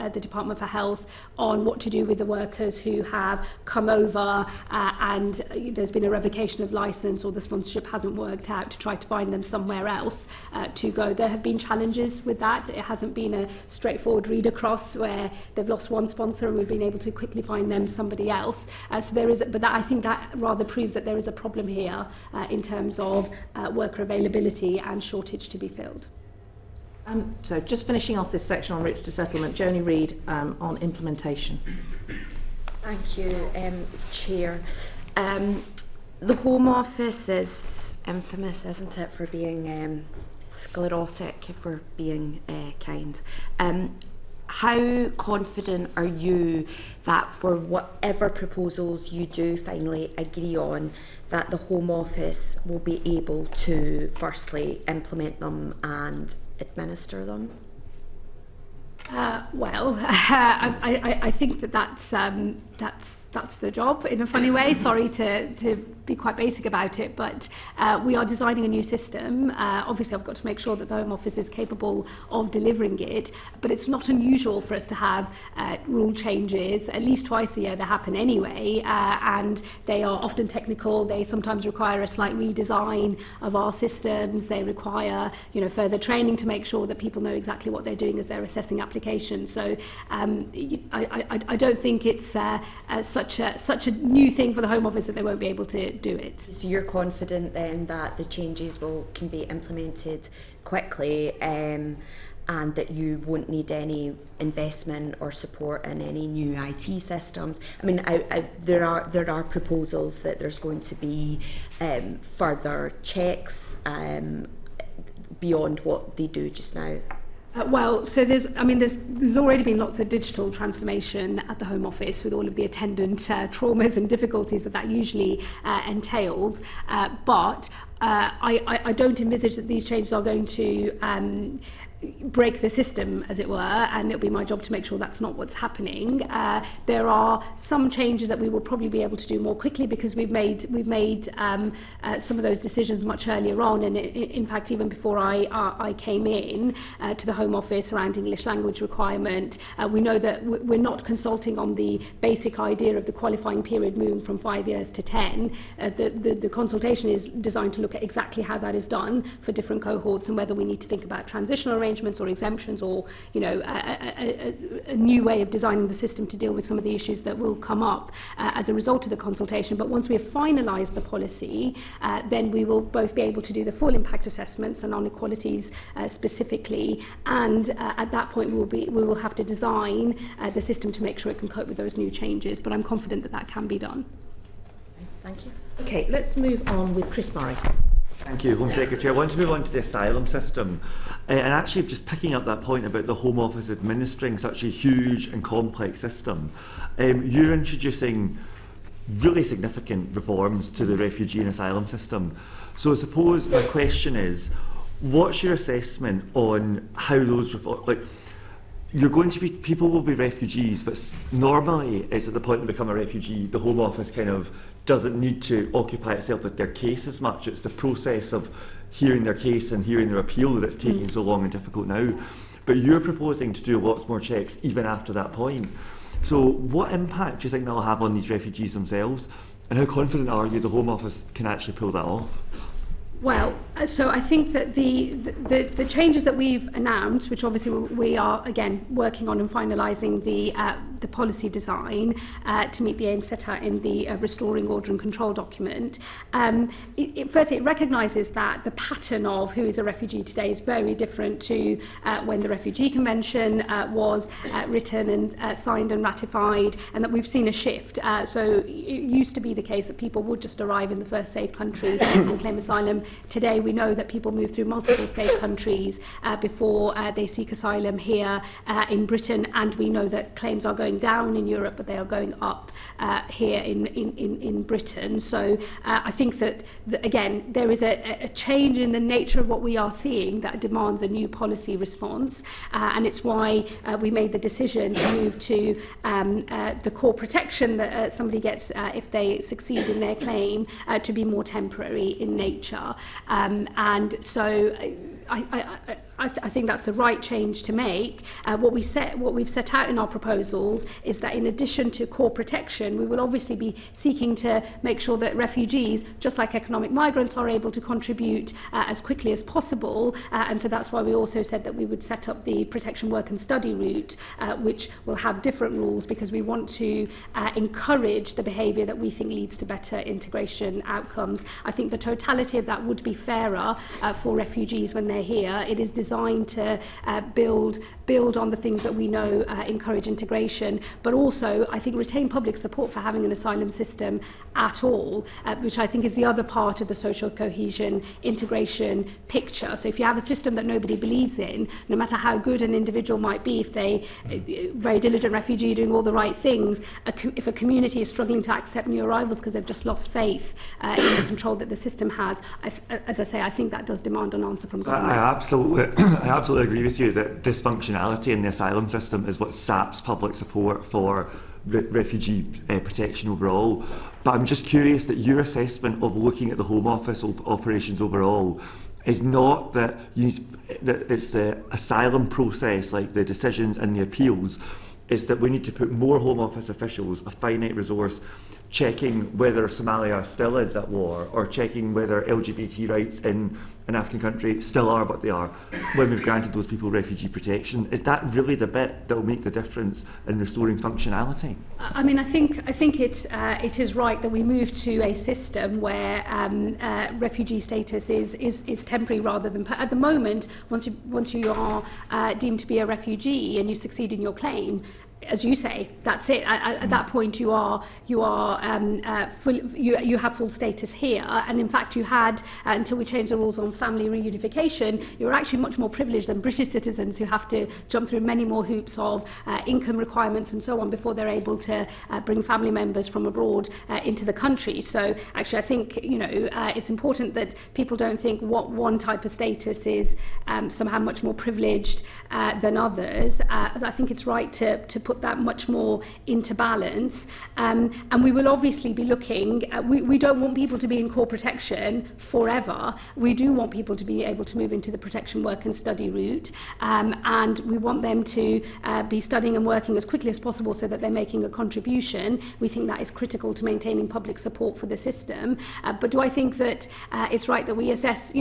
the Department for Health on what to do with the workers who have come over and there's been a revocation of licence or the sponsorship hasn't worked out, to try to find them somewhere else to go. There have been challenges with that. It hasn't been a straightforward read across where they've lost one sponsor and we've been able to quickly find them somebody else. So there is, but that, I think that rather proves that there is a problem here in terms of worker availability and shortage to be filled. So just finishing off this section on routes to settlement, Joni Reid on implementation. Thank you, Chair. The Home Office is infamous, isn't it, for being sclerotic, if we're being kind. How confident are you that for whatever proposals you do finally agree on, that the Home Office will be able to firstly implement them and administer them? I think that's the job in a funny way. Sorry to be quite basic about it, but we are designing a new system. Obviously, I've got to make sure that the Home Office is capable of delivering it, but it's not unusual for us to have rule changes at least twice a year that happen anyway, and they are often technical. They sometimes require a slight redesign of our systems. They require, further training to make sure that people know exactly what they're doing as they're assessing applications. So I don't think it's such a new thing for the Home Office that they won't be able to do it. So you're confident then that the changes can be implemented quickly, and that you won't need any investment or support in any new IT systems? I mean, there are proposals that there's going to be further checks beyond what they do just now. So there's already been lots of digital transformation at the Home Office with all of the attendant traumas and difficulties that usually entails. But I don't envisage that these changes are going to break the system, as it were, and it'll be my job to make sure that's not what's happening. There are some changes that we will probably be able to do more quickly because we've made some of those decisions much earlier on, and in fact even before I came in to the Home Office around English language requirement. We know that we're not consulting on the basic idea of the qualifying period moving from 5 years to 10. The consultation is designed to look at exactly how that is done for different cohorts and whether we need to think about transitional arrangements or exemptions or a new way of designing the system to deal with some of the issues that will come up as a result of the consultation. But once we have finalised the policy, then we will both be able to do the full impact assessments and on inequalities specifically, and at that point we will have to design the system to make sure it can cope with those new changes. But I'm confident that can be done. Thank you. Okay, let's move on with Chris Murray. Thank you, Home Secretary. I want to move on to the asylum system. And actually, just picking up that point about the Home Office administering such a huge and complex system, you're introducing really significant reforms to the refugee and asylum system. So I suppose my question is, what's your assessment on how those reforms, like, you're going to be, people will be refugees, but normally it's at the point they become a refugee, the Home Office kind of doesn't need to occupy itself with their case as much. It's the process of hearing their case and hearing their appeal that's taking so long and difficult now. But you're proposing to do lots more checks even after that point. So what impact do you think that'll have on these refugees themselves? And how confident are you the Home Office can actually pull that off? Well, so I think that the changes that we've announced, which obviously we are again working on and finalising the policy design to meet the aim set out in the Restoring Order and Control document. Firstly, it recognises that the pattern of who is a refugee today is very different to when the Refugee Convention was written and signed and ratified, and that we've seen a shift. So it used to be the case that people would just arrive in the first safe country and claim asylum. Today we know that people move through multiple safe countries before they seek asylum here in Britain, and we know that claims are going down in Europe, but they are going up here in Britain. So I think that, again, there is a change in the nature of what we are seeing that demands a new policy response, and it's why we made the decision to move to the core protection that somebody gets if they succeed in their claim to be more temporary in nature. And so I think that's the right change to make. What we've set out in our proposals is that in addition to core protection, we will obviously be seeking to make sure that refugees, just like economic migrants, are able to contribute as quickly as possible. And so that's why we also said that we would set up the protection work and study route, which will have different rules, because we want to encourage the behaviour that we think leads to better integration outcomes. I think the totality of that would be fairer for refugees when they're here. It is designed to build on the things that we know encourage integration, but also I think retain public support for having an asylum system at all, which I think is the other part of the social cohesion integration picture. So if you have a system that nobody believes in, no matter how good an individual might be, if they very diligent refugee doing all the right things, if a community is struggling to accept new arrivals because they've just lost faith in the control that the system has, as I say, I think that does demand an answer from government. I absolutely agree with you that dysfunctionality in the asylum system is what saps public support for refugee protection overall. But I'm just curious that your assessment of looking at the Home Office operations overall is not that it's the asylum process, like the decisions and the appeals. It's that we need to put more Home Office officials, a finite resource, checking whether Somalia still is at war, or checking whether LGBT rights in an African country still are what they are when we've granted those people refugee protection. Is that really the bit that will make the difference in restoring functionality? I mean, I think it is right that we move to a system where refugee status is temporary rather than at the moment. Once you are deemed to be a refugee and you succeed in your claim, as you say, that's it. At that point, you have full status here, and in fact, you had until we changed the rules on family reunification, you're actually much more privileged than British citizens who have to jump through many more hoops of income requirements and so on before they're able to bring family members from abroad into the country. So, actually, I think it's important that people don't think what one type of status is somehow much more privileged than others. I think it's right to put that much more into balance, and we will obviously be looking we don't want people to be in core protection forever. We do want people to be able to move into the protection work and study route, and we want them to be studying and working as quickly as possible so that they're making a contribution. We think that is critical to maintaining public support for the system, but do I think that it's right that we assess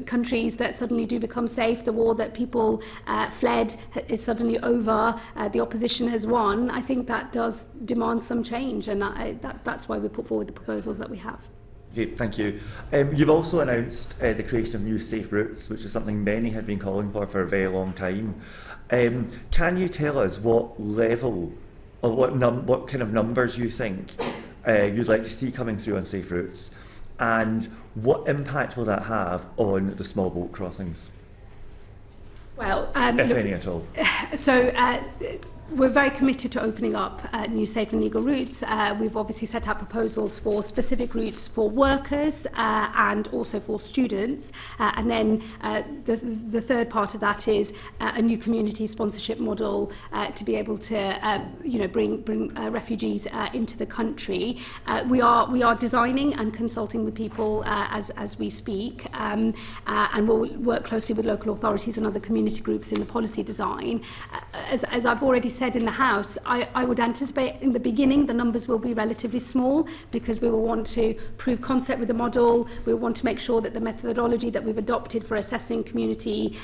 countries that suddenly do become safe, the war that people fled is suddenly over, the opposition has won? I think that does demand some change, and that's why we put forward the proposals that we have. Okay, thank you. You've also announced the creation of new safe routes, which is something many have been calling for a very long time. Can you tell us what level or what kind of numbers you think you'd like to see coming through on safe routes? And what impact will that have on the small boat crossings, Well, if any at all? So we're very committed to opening up new safe and legal routes. We've obviously set out proposals for specific routes for workers and also for students. And then the third part of that is a new community sponsorship model to be able to bring refugees into the country. We are designing and consulting with people as we speak, and we'll work closely with local authorities and other community groups in the policy design. As I've already said in the House, I would anticipate in the beginning the numbers will be relatively small, because we will want to prove concept with the model. We will want to make sure that the methodology that we've adopted for assessing community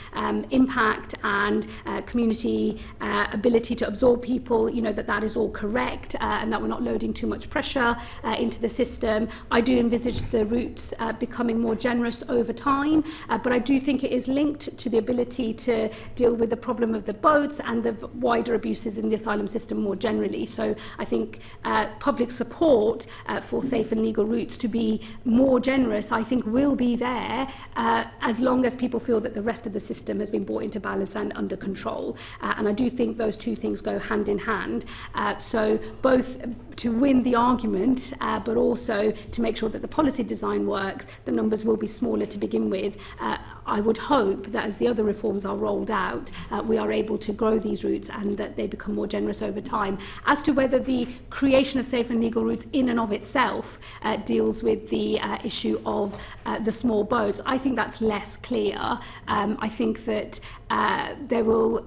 impact and community ability to absorb people, that is all correct, and that we're not loading too much pressure into the system. I do envisage the routes becoming more generous over time, but I do think it is linked to the ability to deal with the problem of the boats and the wider abuses in the asylum system more generally. So I think public support for safe and legal routes to be more generous, I think, will be there as long as people feel that the rest of the system has been brought into balance and under control. And I do think those two things go hand in hand. So both to win the argument, but also to make sure that the policy design works, the numbers will be smaller to begin with. I would hope that as the other reforms are rolled out, we are able to grow these routes and that they become more generous over time. As to whether the creation of safe and legal routes in and of itself deals with the issue of the small boats, I think that's less clear. I think that there will...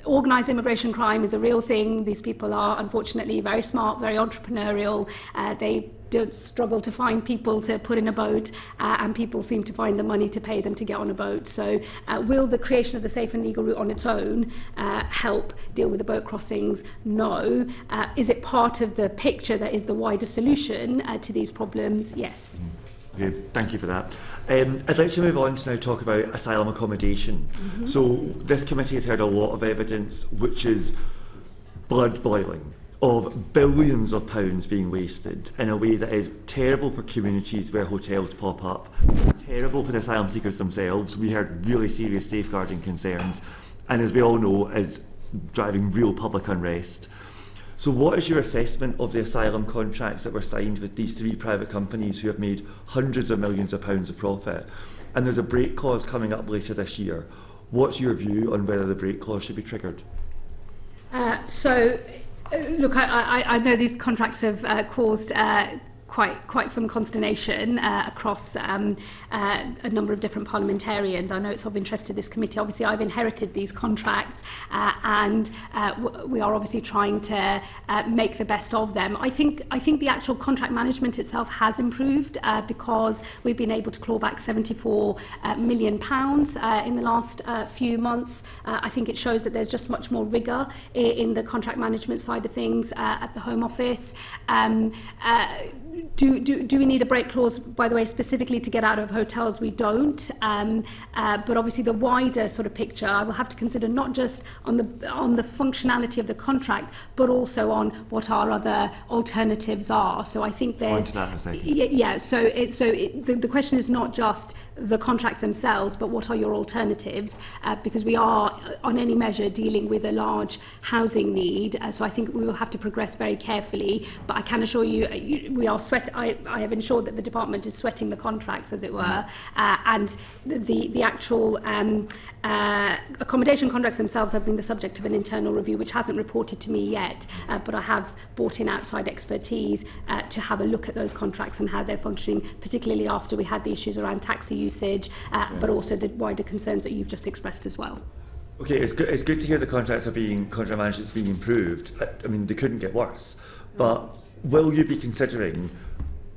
Organised immigration crime is a real thing. These people are unfortunately very smart, very entrepreneurial. They don't struggle to find people to put in a boat, and people seem to find the money to pay them to get on a boat. So will the creation of the safe and legal route on its own help deal with the boat crossings? No. Is it part of the picture that is the wider solution to these problems? Yes. Okay, thank you for that. I'd like to move on to now talk about asylum accommodation. So this committee has heard a lot of evidence which is blood boiling, of billions of pounds being wasted in a way that is terrible for communities where hotels pop up, terrible for the asylum seekers themselves. We heard really serious safeguarding concerns, and as we all know, is driving real public unrest. So what is your assessment of the asylum contracts that were signed with these three private companies who have made hundreds of millions of pounds of profit? And there's a break clause coming up later this year. What's your view on whether the break clause should be triggered? Look, I know these contracts have caused quite some consternation across a number of different parliamentarians. I know it's of interest to this committee. Obviously, I've inherited these contracts, and we are obviously trying to make the best of them. I think the actual contract management itself has improved because we've been able to claw back £74 million in the last few months. I think it shows that there's just much more rigour in the contract management side of things at the Home Office. Do we need a break clause, by the way, specifically to get out of hotels? We don't. But obviously the wider sort of picture, I will have to consider not just on the functionality of the contract, but also on what our other alternatives are. So I think there's... The question is not just the contracts themselves, but what are your alternatives? Because we are, on any measure, dealing with a large housing need. So I think we will have to progress very carefully. But I can assure you, we are I have ensured that the department is sweating the contracts, as it were, and the actual accommodation contracts themselves have been the subject of an internal review, which hasn't reported to me yet, but I have brought in outside expertise to have a look at those contracts and how they're functioning, particularly after we had the issues around taxi usage, but also the wider concerns that you've just expressed as well. Okay, it's good to hear the contract management's being improved. I mean, they couldn't get worse. But will you be considering,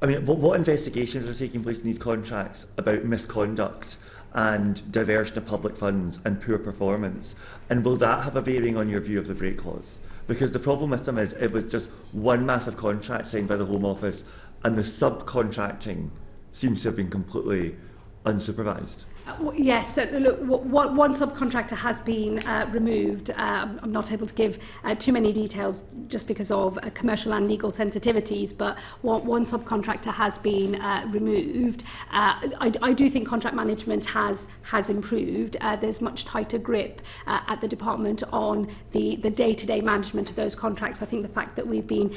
I mean, what investigations are taking place in these contracts about misconduct and diversion of public funds and poor performance? And will that have a bearing on your view of the break clause? Because the problem with them is it was just one massive contract signed by the Home Office, and the subcontracting seems to have been completely unsupervised. Yes, so look, one subcontractor has been removed. I'm not able to give too many details just because of commercial and legal sensitivities, but one subcontractor has been removed. I do think contract management has improved. There's much tighter grip at the department on the day-to-day management of those contracts. I think the fact that we've been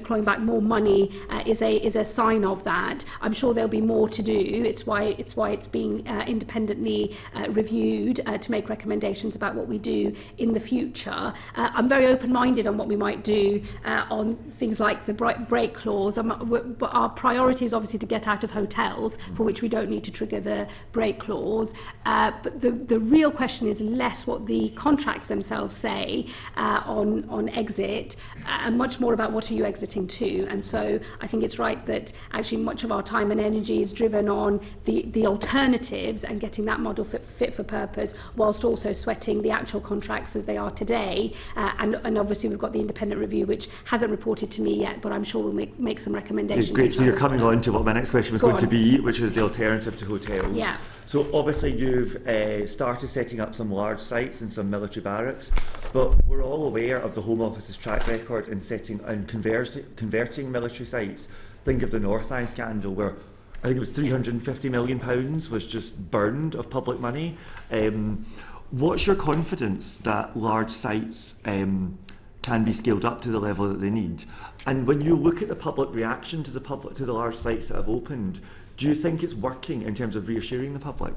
clawing back more money is a sign of that. I'm sure there'll be more to do. It's why it's being independently reviewed to make recommendations about what we do in the future. I'm very open-minded on what we might do on things like the break clause. But our priority is obviously to get out of hotels, for which we don't need to trigger the break clause. But the real question is less what the contracts themselves say on exit, and much more about what are you exiting to. And so I think it's right that actually much of our time and energy is driven on the alternatives and getting that model fit for purpose, whilst also sweating the actual contracts as they are today. And obviously we've got the independent review, which hasn't reported to me yet, but I'm sure we'll make some recommendations. Great, so you're coming on to what my next question was going to be, which is the alternative to hotels. Yeah. So obviously you've started setting up some large sites and some military barracks, but we're all aware of the Home Office's track record in setting and converting military sites. Think of the North Eye scandal, where I think it was £350 million was just burned of public money. What's your confidence that large sites can be scaled up to the level that they need? And when you look at the public reaction to the large sites that have opened, do you think it's working in terms of reassuring the public?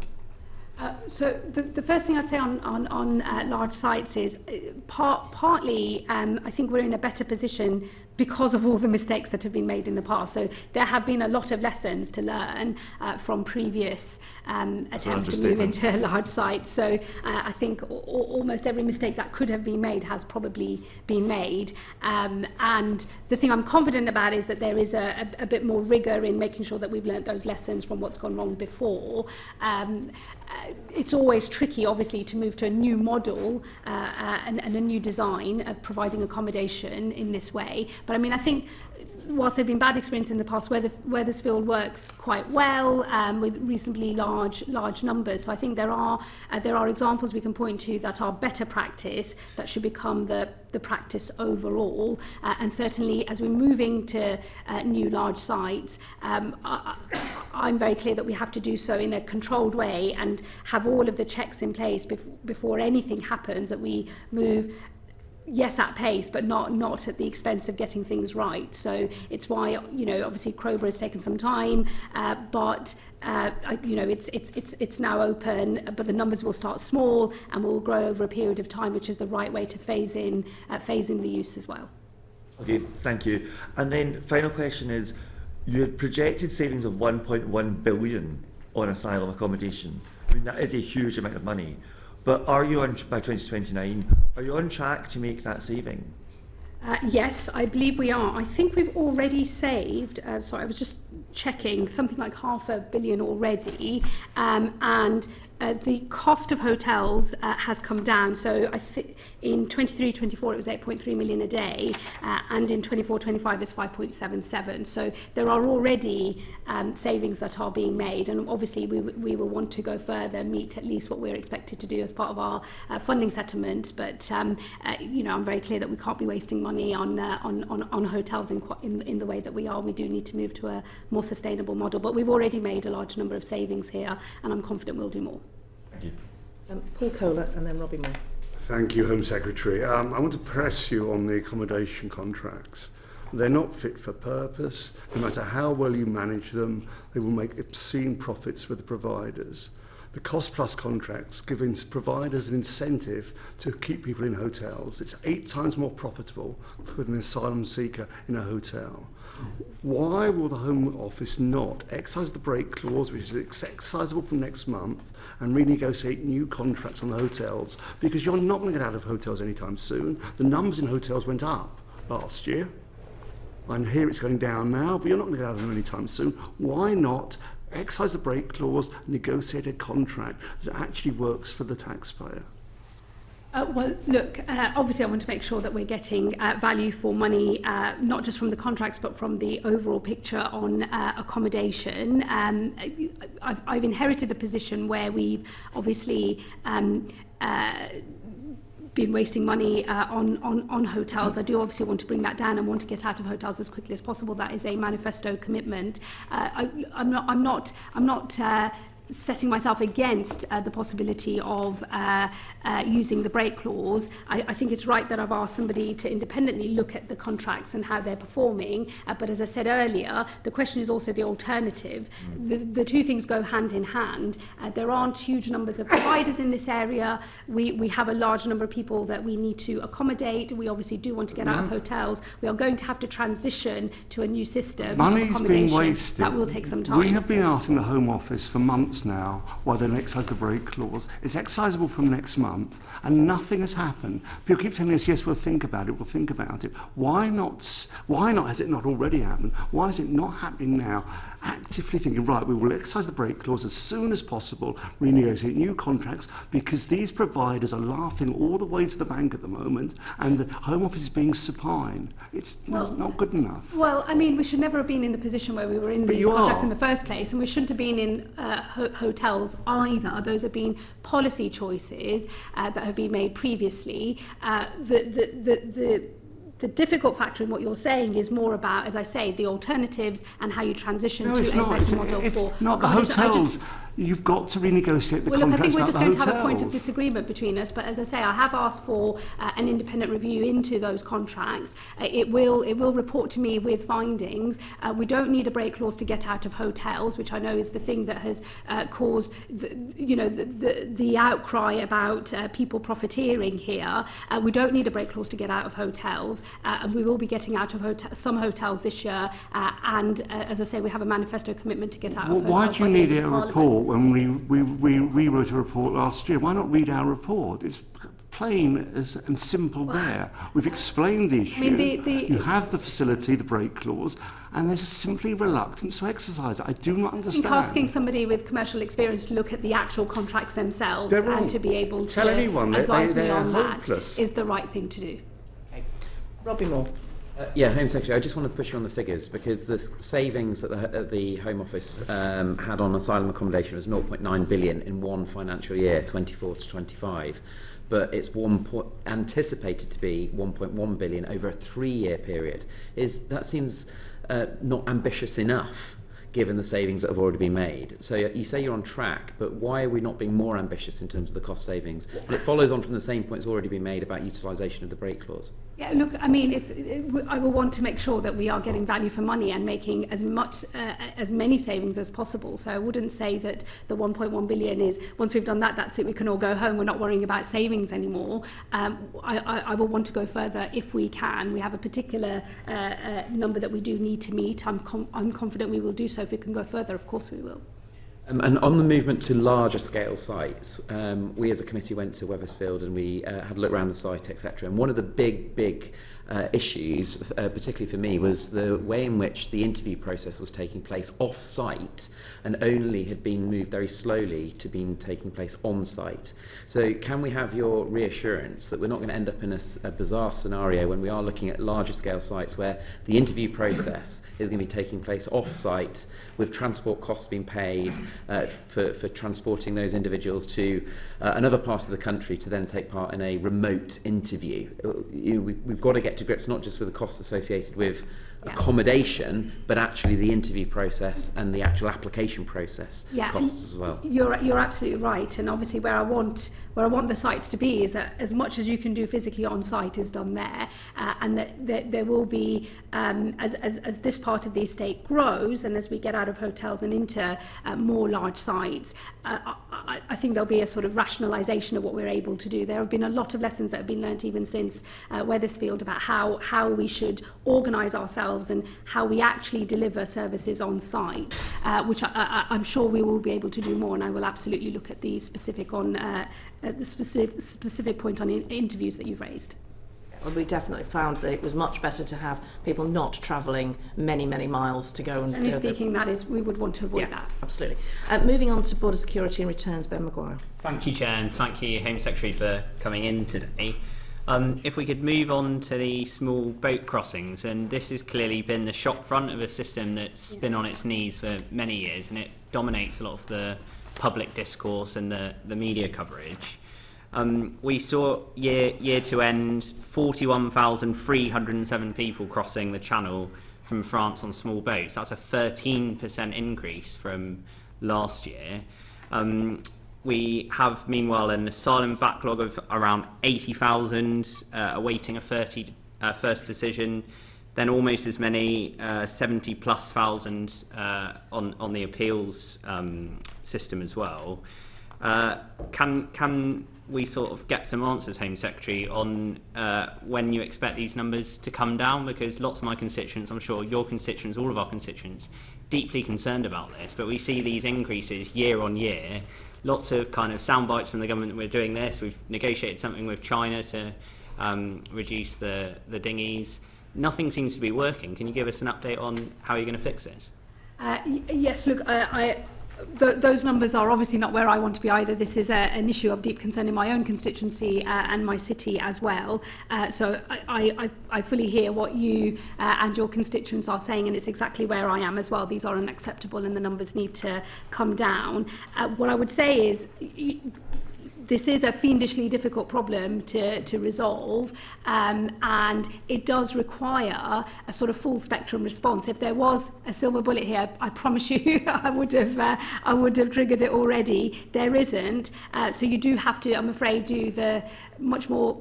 So the first thing I'd say on large sites is partly I think we're in a better position because of all the mistakes that have been made in the past. So there have been a lot of lessons to learn from previous attempts to move into large sites. So I think almost every mistake that could have been made has probably been made. And the thing I'm confident about is that there is a bit more rigour in making sure that we've learnt those lessons from what's gone wrong before. It's always tricky, obviously, to move to a new model and a new design of providing accommodation in this way. But I mean, I think whilst there have been bad experience in the past, Wethersfield works quite well with reasonably large numbers. So I think there are examples we can point to that are better practice that should become the practice overall. And certainly as we're moving to new large sites, I'm very clear that we have to do so in a controlled way and have all of the checks in place before anything happens, that we move, yes, at pace, but not at the expense of getting things right. So it's why, obviously Crowborough has taken some time, but it's now open, but the numbers will start small and will grow over a period of time, which is the right way to phase in the use as well. Okay, thank you. And then final question is, you had projected savings of 1.1 billion on asylum accommodation. I mean, that is a huge amount of money. But are you by 2029, are you on track to make that saving? Yes, I believe we are. I think we've already saved, sorry, I was just checking, something like £500 million already. And the cost of hotels has come down. So I think in 23-24 it was 8.3 million a day, and in 24-25 it's 5.77. So there are already savings that are being made, and obviously we will want to go further, meet at least what we're expected to do as part of our funding settlement. But I'm very clear that we can't be wasting money on hotels in the way that we are. We do need to move to a more sustainable model. But we've already made a large number of savings here, and I'm confident we'll do more. Thank you. Paul Kohler and then Robbie Moore. Thank you, Home Secretary. I want to press you on the accommodation contracts. They're not fit for purpose. No matter how well you manage them, they will make obscene profits for the providers. The cost-plus contracts giving providers an incentive to keep people in hotels. It's 8 times more profitable to put an asylum seeker in a hotel. Why will the Home Office not exercise the break clause, which is exercisable from next month, and renegotiate new contracts on the hotels? Because you're not going to get out of hotels anytime soon. The numbers in hotels went up last year. And here it's going down now, but you're not going to get out of them anytime soon. Why not exercise the break clause, negotiate a contract that actually works for the taxpayer? Well, look, obviously I want to make sure that we're getting value for money, not just from the contracts, but from the overall picture on accommodation. I've inherited a position where we've obviously been wasting money on hotels. I do obviously want to bring that down and want to get out of hotels as quickly as possible. That is a manifesto commitment. I'm not setting myself against the possibility of using the break clause. I think it's right that I've asked somebody to independently look at the contracts and how they're performing, but as I said earlier, the question is also the alternative. The two things go hand in hand. There aren't huge numbers of providers in this area. We have a large number of people that we need to accommodate. We obviously do want to get out of hotels. We are going to have to transition to a new system of accommodation. Money's been wasted. That will take some time. We have been asking the Home Office for months now why they don't exercise the break clause. It's exercisable from next month and nothing has happened. People keep telling us, yes, we'll think about it, we'll think about it. Why not has it not already happened? Why is it not happening now? Actively thinking, right, we will exercise the break clause as soon as possible, renegotiate new contracts, because these providers are laughing all the way to the bank at the moment and the Home Office is being supine. It's not good enough. Well, I mean, we should never have been in the position where we were in these contracts in the first place, and we shouldn't have been in hotels either. Those have been policy choices that have been made previously. The difficult factor in what you're saying is more about, as I say, the alternatives and how you transition to a better model for It's not the hotels. You've got to renegotiate the contracts. Well, look, I think we're about just the going to have a hotels. point of disagreement between us. But as I say, I have asked for an independent review into those contracts. It will report to me with findings. We don't need a break clause to get out of hotels, which I know is the thing that has caused the outcry about people profiteering here. We don't need a break clause to get out of hotels, and we will be getting out of some hotels this year. And as I say, we have a manifesto commitment to get out of hotels. Why do you need a report when we wrote a report last year? Why not read our report? It's plain and simple there. We've explained the issue. I mean, you have the facility, the break clause, and there's simply reluctance to exercise it. I do not understand. I think asking somebody with commercial experience to look at the actual contracts themselves and to be able to advise me on that is the right thing to do. Robbie Moore. Home Secretary, I just want to push you on the figures because the savings that the Home Office had on asylum accommodation was 0.9 billion in one financial year, 24 to 25, but it's anticipated to be 1.1 billion over a 3-year period. That seems not ambitious enough, given the savings that have already been made. So you say you're on track, but why are we not being more ambitious in terms of the cost savings? And it follows on from the same points already been made about utilisation of the break clause. Yeah, look, I mean, I will want to make sure that we are getting value for money and making as many savings as possible. So I wouldn't say that the 1.1 billion is, once we've done that, that's it, we can all go home, we're not worrying about savings anymore. I will want to go further if we can. We have a particular number that we do need to meet. I'm confident we will do so. If we can go further, of course we will. And on the movement to larger scale sites, we as a committee went to Wethersfield and we had a look around the site, etc. And one of the big issues, particularly for me, was the way in which the interview process was taking place off-site and only had been moved very slowly to being taking place on-site. So can we have your reassurance that we're not going to end up in a bizarre scenario when we are looking at larger scale sites where the interview process is going to be taking place off-site with transport costs being paid for transporting those individuals to another part of the country to then take part in a remote interview? We've got to get to grips not just with the costs associated with accommodation, but actually the interview process and the actual application process costs as well. You're absolutely right, and obviously where I want the sites to be is that as much as you can do physically on site is done there, and that there will be as this part of the estate grows and as we get out of hotels and into more large sites, I think there'll be a sort of rationalisation of what we're able to do. There have been a lot of lessons that have been learnt even since Wethersfield about how we should organise ourselves and how we actually deliver services on site, which I'm sure we will be able to do more, and I will absolutely look at the specific point on interviews that you've raised. we definitely found that it was much better to have people not travelling many miles to go and Generally speaking, that is, we would want to avoid that. Absolutely. Moving on to Border Security and Returns, Ben Maguire. Thank you, Chair, and thank you, Home Secretary, for coming in today. If we could move on to the small boat crossings, and this has clearly been the shop front of a system that's been on its knees for many years, and it dominates a lot of the public discourse and the media coverage. We saw year to end 41,307 people crossing the Channel from France on small boats. That's a 13% increase from last year. We have, meanwhile, an asylum backlog of around 80,000 awaiting a first decision, then almost as many, 70+ thousand on the appeals system as well. Can we sort of get some answers, Home Secretary, on when you expect these numbers to come down? Because lots of my constituents, I'm sure your constituents, all of our constituents, deeply concerned about this, but we see these increases year on year. Lots of kind of sound bites from the government that we're doing this. We've negotiated something with China to reduce the dinghies. Nothing seems to be working. Can you give us an update on how you're going to fix this? Yes, look, those numbers are obviously not where I want to be either. This is an issue of deep concern in my own constituency and my city as well. So I fully hear what you and your constituents are saying, and it's exactly where I am as well. These are unacceptable and the numbers need to come down. What I would say is this is a fiendishly difficult problem to resolve, and it does require a sort of full spectrum response. If there was a silver bullet here, I promise you I would have triggered it already. There isn't, so you do have to, I'm afraid, do the much more,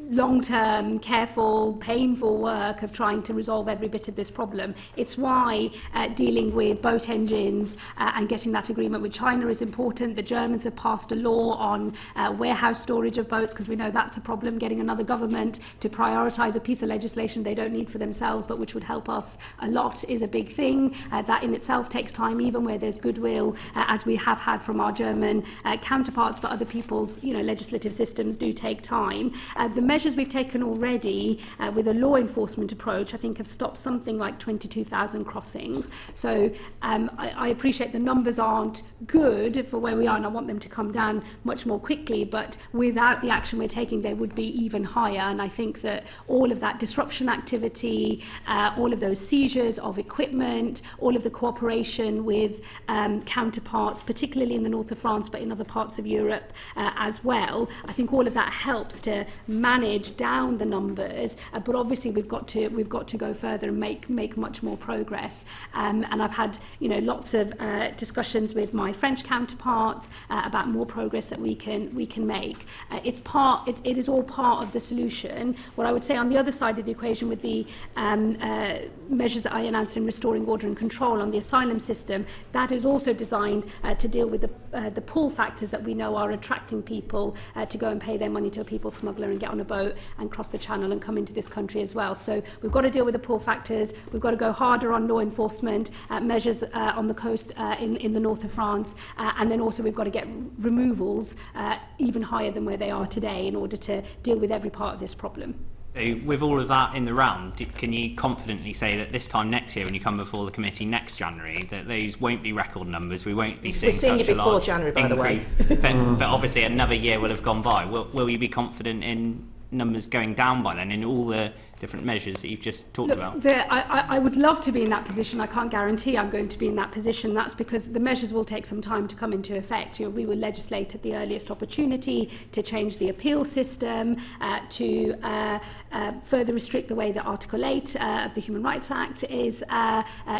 long-term, careful, painful work of trying to resolve every bit of this problem. It's why dealing with boat engines and getting that agreement with China is important. The Germans have passed a law on warehouse storage of boats, because we know that's a problem. Getting another government to prioritise a piece of legislation they don't need for themselves but which would help us a lot is a big thing. That in itself takes time, even where there's goodwill, as we have had from our German counterparts, but other people's legislative systems do take time. The measures we've taken already with a law enforcement approach, I think, have stopped something like 22,000 crossings. So I appreciate the numbers aren't good for where we are, and I want them to come down much more quickly, but without the action we're taking, they would be even higher. And I think that all of that disruption activity, all of those seizures of equipment, all of the cooperation with counterparts, particularly in the north of France, but in other parts of Europe as well, I think all of that helps to manage down the numbers, but obviously we've got to go further and make much more progress. And I've had lots of discussions with my French counterparts about more progress that we can make. It is all part of the solution. What I would say on the other side of the equation, with the measures that I announced in restoring order and control on the asylum system, that is also designed to deal with the pull factors that we know are attracting people to go and pay their money to a people smuggler and get on a boat and cross the Channel and come into this country as well. So we've got to deal with the pull factors. We've got to go harder on law enforcement measures on the coast in the north of France, and then also we've got to get removals even higher than where they are today in order to deal with every part of this problem. So with all of that in the round, can you confidently say that this time next year, when you come before the committee next January, that those won't be record numbers? We won't be seeing such a large January, by increase. The way. but obviously another year will have gone by. Will you be confident in numbers going down by then in all the different measures that you've just talked about? I would love to be in that position. I can't guarantee I'm going to be in that position. That's because the measures will take some time to come into effect. We will legislate at the earliest opportunity to change the appeal system, to further restrict the way that Article 8 of the Human Rights Act is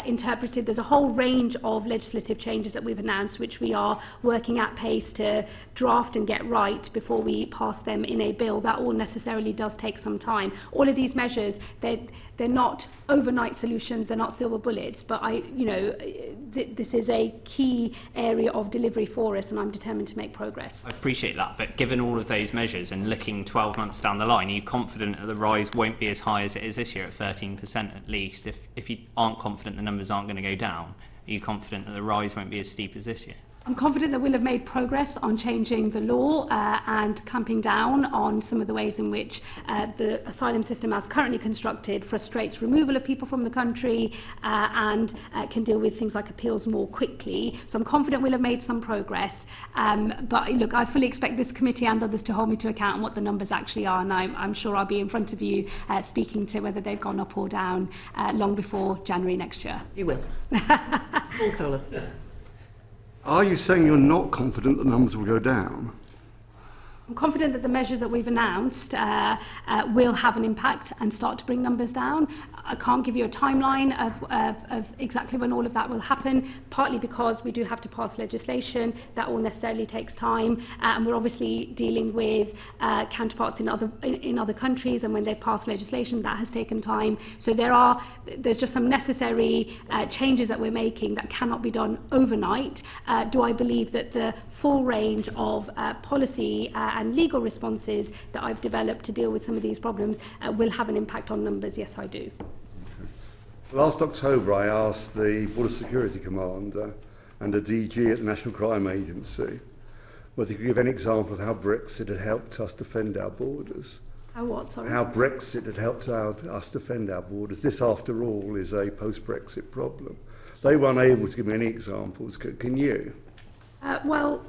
interpreted. There's a whole range of legislative changes that we've announced, which we are working at pace to draft and get right before we pass them in a bill. That all necessarily does take some time. All of these measures, they're not overnight solutions, they're not silver bullets, but this is a key area of delivery for us, and I'm determined to make progress. I appreciate that, but given all of those measures and looking 12 months down the line, are you confident that the rise won't be as high as it is this year at 13% at least? If you aren't confident the numbers aren't going to go down, are you confident that the rise won't be as steep as this year? I'm confident that we'll have made progress on changing the law and clamping down on some of the ways in which the asylum system as currently constructed frustrates removal of people from the country and can deal with things like appeals more quickly. So I'm confident we'll have made some progress. But look, I fully expect this committee and others to hold me to account on what the numbers actually are, and I'm sure I'll be in front of you speaking to whether they've gone up or down long before January next year. You will. Paul Kohler. Are you saying you're not confident the numbers will go down? I'm confident that the measures that we've announced will have an impact and start to bring numbers down. I can't give you a timeline of exactly when all of that will happen, partly because we do have to pass legislation. That all necessarily takes time, and we're obviously dealing with counterparts in other countries, and when they've passed legislation, that has taken time. So there's just some necessary changes that we're making that cannot be done overnight. Do I believe that the full range of policy and legal responses that I've developed to deal with some of these problems will have an impact on numbers? Yes, I do. Last October, I asked the Border Security Commander and a DG at the National Crime Agency whether he could give an example of how Brexit had helped us defend our borders. How what, sorry? How Brexit had helped us defend our borders. This, after all, is a post-Brexit problem. They weren't able to give me any examples. Can you? Well,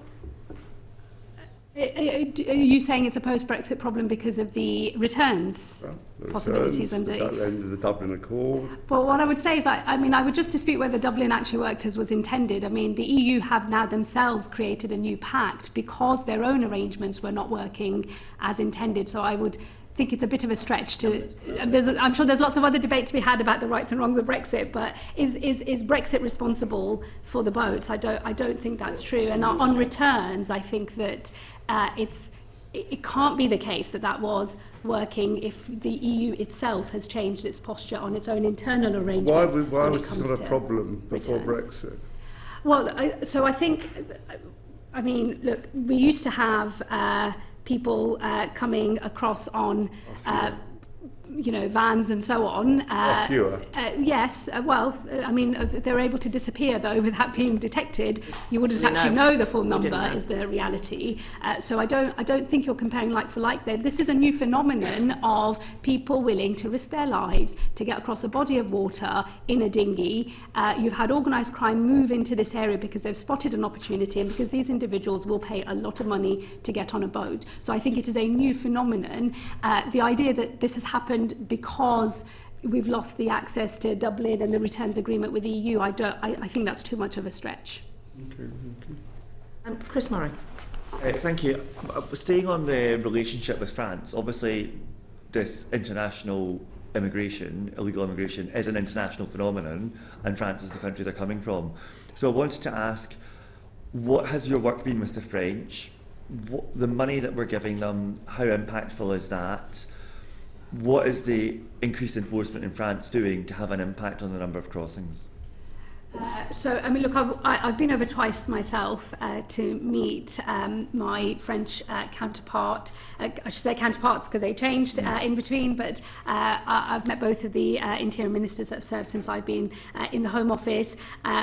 are you saying it's a post-Brexit problem because of the returns possibilities under the Dublin Accord? Well, what I would say is, I mean, I would just dispute whether Dublin actually worked as was intended. I mean, the EU have now themselves created a new pact because their own arrangements were not working as intended. So I would think it's a bit of a stretch to. I'm sure there's lots of other debate to be had about the rights and wrongs of Brexit, but is Brexit responsible for the boats? I don't think that's true. And on returns, I think that it can't be the case that was working if the EU itself has changed its posture on its own internal arrangements. Why was this not a problem before Brexit? Well, so I think, I mean, look, we used to have people coming across on vans and so on. Yes, well, I mean, if they're able to disappear, though, without being detected, you wouldn't actually know the full number, is the reality. So I don't think you're comparing like for like there. This is a new phenomenon of people willing to risk their lives to get across a body of water in a dinghy. You've had organised crime move into this area because they've spotted an opportunity and because these individuals will pay a lot of money to get on a boat. So I think it is a new phenomenon. The idea that this has happened because we've lost the access to Dublin and the returns agreement with the EU, I think that's too much of a stretch. Okay. Chris Murray. Thank you. Staying on the relationship with France, obviously this international immigration, illegal immigration, is an international phenomenon, and France is the country they're coming from. So I wanted to ask, what has your work been with the French? The money that we're giving them, how impactful is that? What is the increased enforcement in France doing to have an impact on the number of crossings? So, I mean, look, I've been over twice myself to meet my French counterpart. I should say counterparts because they changed in between, but I've met both of the Interior Ministers that have served since I've been in the Home Office.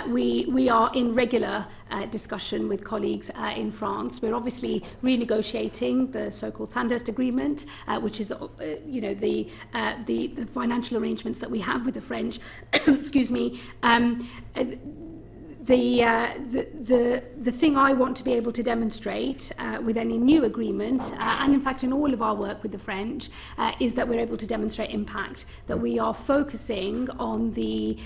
We are in regular discussion with colleagues in France. We're obviously renegotiating the so-called Sandhurst Agreement, which is, the financial arrangements that we have with the French. Excuse me. The thing I want to be able to demonstrate with any new agreement, and in fact in all of our work with the French, is that we're able to demonstrate impact, that we are focusing on the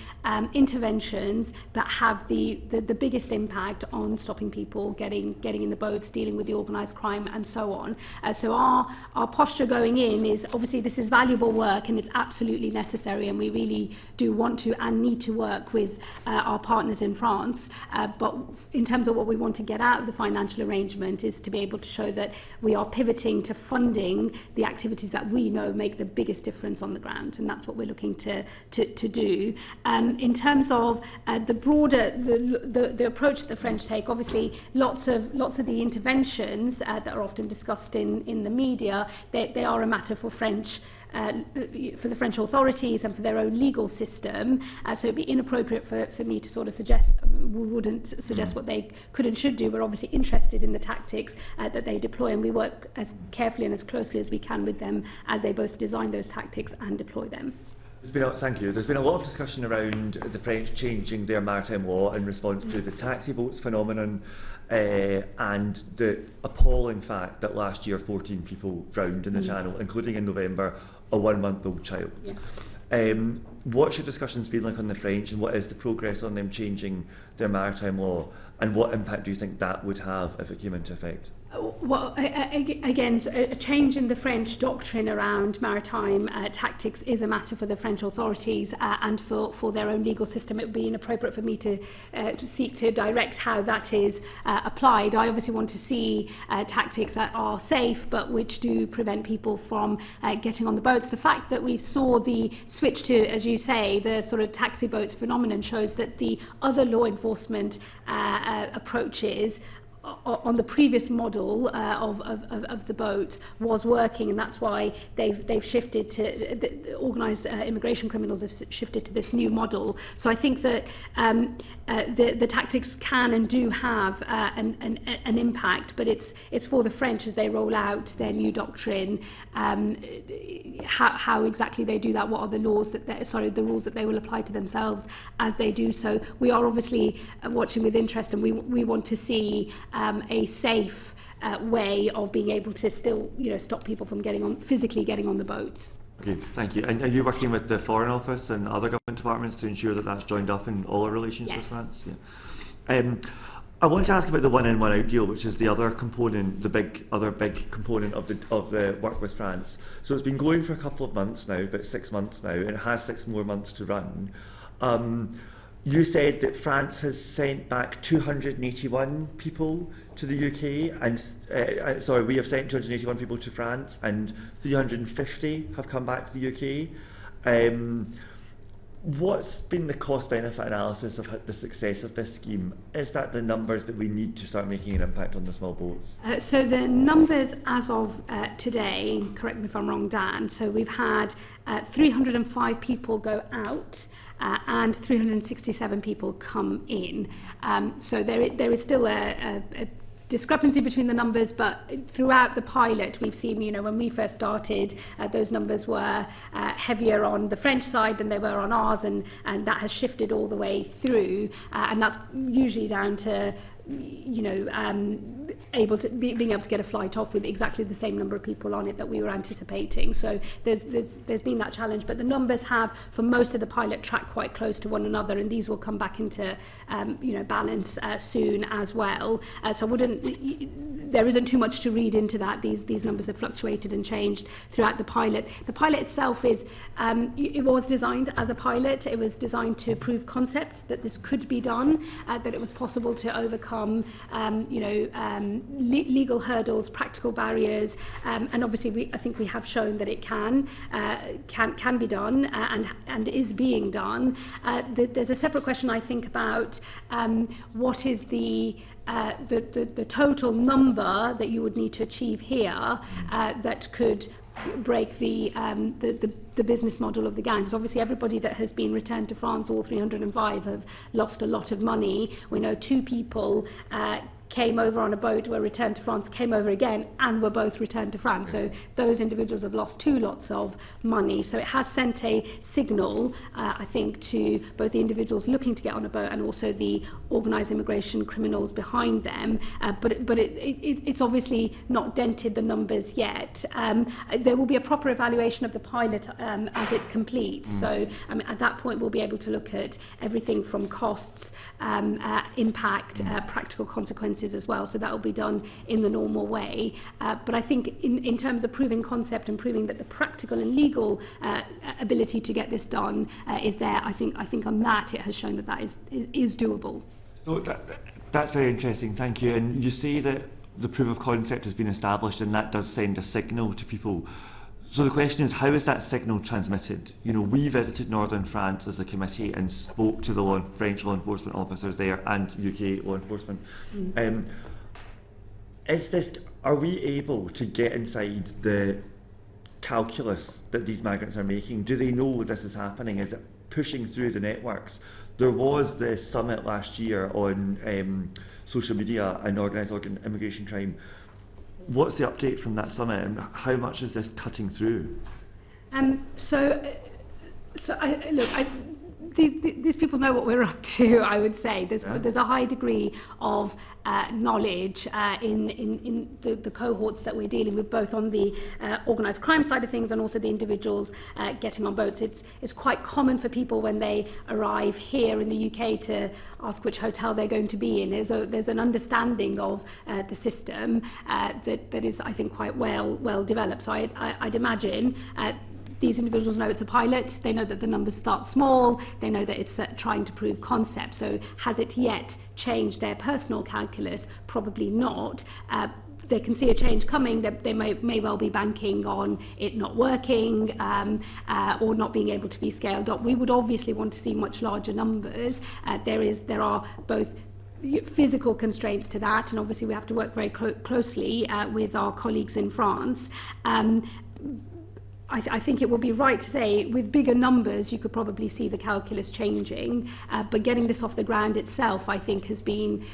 interventions that have the biggest impact on stopping people getting in the boats, dealing with the organised crime and so on. So our posture going in is, obviously this is valuable work and it's absolutely necessary, and we really do want to and need to work with our partners in France. But in terms of what we want to get out of the financial arrangement is to be able to show that we are pivoting to funding the activities that we know make the biggest difference on the ground, and that's what we're looking to do. In terms of the broader the approach that the French take, obviously lots of the interventions that are often discussed in the media, they are a matter for French for the French authorities and for their own legal system. So it'd be inappropriate for me to sort of suggest, we wouldn't suggest what they could and should do. We're obviously interested in the tactics that they deploy, and we work as carefully and as closely as we can with them as they both design those tactics and deploy them. Thank you. There's been a lot of discussion around the French changing their maritime law in response to the taxi boats phenomenon and the appalling fact that last year 14 people drowned in the Channel, including in November a 1-month-old child. Yeah. What's your discussions been like on the French, and what is the progress on them changing their maritime law, and what impact do you think that would have if it came into effect? Well, again, a change in the French doctrine around maritime tactics is a matter for the French authorities and for their own legal system. It would be inappropriate for me to seek to direct how that is applied. I obviously want to see tactics that are safe but which do prevent people from getting on the boats. The fact that we saw the switch to, as you say, the sort of taxi boats phenomenon shows that the other law enforcement approaches on the previous model of the boats was working, and that's why they've shifted to the organised immigration criminals have shifted to this new model. So I think that the tactics can and do have an impact, but it's for the French as they roll out their new doctrine, how exactly they do that, what are the laws that the rules that they will apply to themselves as they do so. We are obviously watching with interest, and we want to see a safe way of being able to still, stop people from physically getting on the boats. Okay, thank you. And are you working with the Foreign Office and other government departments to ensure that that's joined up in all our relations with France? Yeah. I want to ask about the one-in, one-out deal, which is the other component, other big component of the work with France. So it's been going for a couple of months now, about 6 months now, and it has 6 more months to run. You said that France has sent back 281 people to the UK, and we have sent 281 people to France, and 350 have come back to the UK. What's been the cost-benefit analysis of the success of this scheme? Is that the numbers that we need to start making an impact on the small boats? So the numbers as of today, correct me if I'm wrong, Dan, so we've had 305 people go out, and 367 people come in. So there is still a discrepancy between the numbers, but throughout the pilot we've seen, when we first started, those numbers were heavier on the French side than they were on ours, and that has shifted all the way through, and that's usually down to being able to get a flight off with exactly the same number of people on it that we were anticipating. So there's been that challenge, but the numbers have, for most of the pilot, tracked quite close to one another, and these will come back into balance soon as well. So there isn't too much to read into that. These numbers have fluctuated and changed throughout the pilot. The pilot itself is it was designed as a pilot. It was designed to prove concept that this could be done, that it was possible to overcome legal hurdles, practical barriers, and obviously I think we have shown that it can be done, and is being done. There's a separate question, I think, about what is the total number that you would need to achieve here that could break the business model of the gangs. Obviously, everybody that has been returned to France, all 305, have lost a lot of money. We know 2 people came over on a boat, were returned to France, came over again, and were both returned to France. So those individuals have lost 2 lots of money. So it has sent a signal, I think, to both the individuals looking to get on a boat and also the organised immigration criminals behind them. But it's obviously not dented the numbers yet. There will be a proper evaluation of the pilot as it completes. So at that point, we'll be able to look at everything from costs, impact, practical consequences as well. So that will be done in the normal way. But I think in terms of proving concept and proving that the practical and legal ability to get this done is there, I think on that it has shown that is doable. So that's very interesting, thank you. And you say that the proof of concept has been established, and that does send a signal to people. So the question is, how is that signal transmitted? We visited Northern France as a committee and spoke to the French law enforcement officers there and UK law enforcement. Are we able to get inside the calculus that these migrants are making? Do they know this is happening? Is it pushing through the networks? There was this summit last year on social media and organised immigration crime. What's the update from that summit, and how much is this cutting through? These people know what we're up to, I would say. There's a high degree of knowledge in the cohorts that we're dealing with, both on the organised crime side of things and also the individuals getting on boats. It's quite common for people when they arrive here in the UK to ask which hotel they're going to be in. There's an understanding of the system that is, I think, quite well developed. So I'd imagine these individuals know it's a pilot, they know that the numbers start small, they know that it's trying to prove concept. So has it yet changed their personal calculus? Probably not. They can see a change coming, that they may well be banking on it not working or not being able to be scaled up. We would obviously want to see much larger numbers. There are both physical constraints to that, and obviously we have to work very closely with our colleagues in France. I think it would be right to say with bigger numbers you could probably see the calculus changing, but getting this off the ground itself I think has been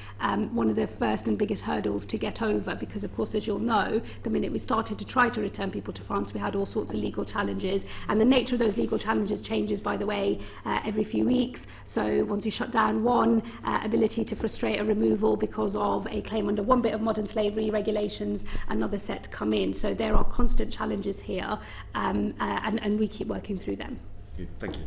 one of the first and biggest hurdles to get over, because of course, as you'll know, the minute we started to try to return people to France we had all sorts of legal challenges, and the nature of those legal challenges changes, by the way, every few weeks. So once you shut down one ability to frustrate a removal because of a claim under one bit of modern slavery regulations, another set come in. So there are constant challenges here. And we keep working through them. Thank you.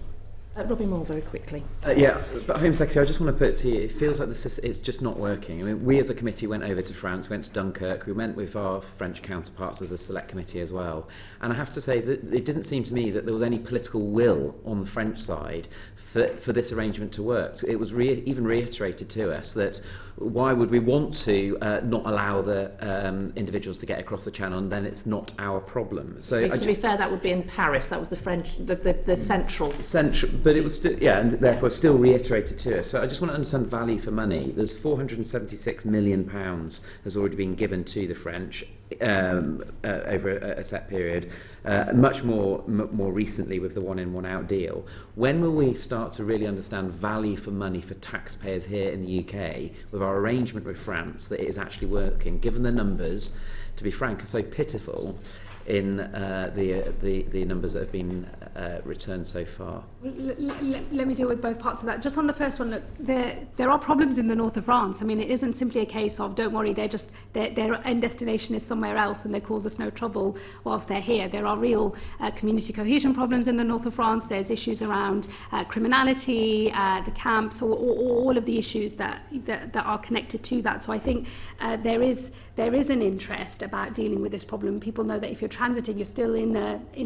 Robin Moore, very quickly. Yeah, but Home Secretary, I just want to put it to you, it feels like it's just not working. I mean, we as a committee went over to France, went to Dunkirk, we met with our French counterparts as a select committee as well. And I have to say that it didn't seem to me that there was any political will on the French side for this arrangement to work. It was even reiterated to us that why would we want to not allow the individuals to get across the channel, and then it's not our problem. So to be fair, that would be in Paris. That was the French, the central. But it was still, yeah, and therefore still reiterated to us. So I just want to understand value for money. There's £476 million has already been given to the French over a set period, much more recently with the one-in, one-out deal. When will we start to really understand value for money for taxpayers here in the UK with our arrangement with France, that it is actually working, given the numbers, to be frank, are so pitiful in the numbers that have been returned so far? Let me deal with both parts of that. Just on the first one, look, there are problems in the north of France. I mean, it isn't simply a case of, don't worry, their end destination is somewhere else and they cause us no trouble whilst they're here. There are real community cohesion problems in the north of France. There's issues around criminality, the camps, or all of the issues that are connected to that. So I think there is an interest about dealing with this problem. People know that if you're transiting, you're still in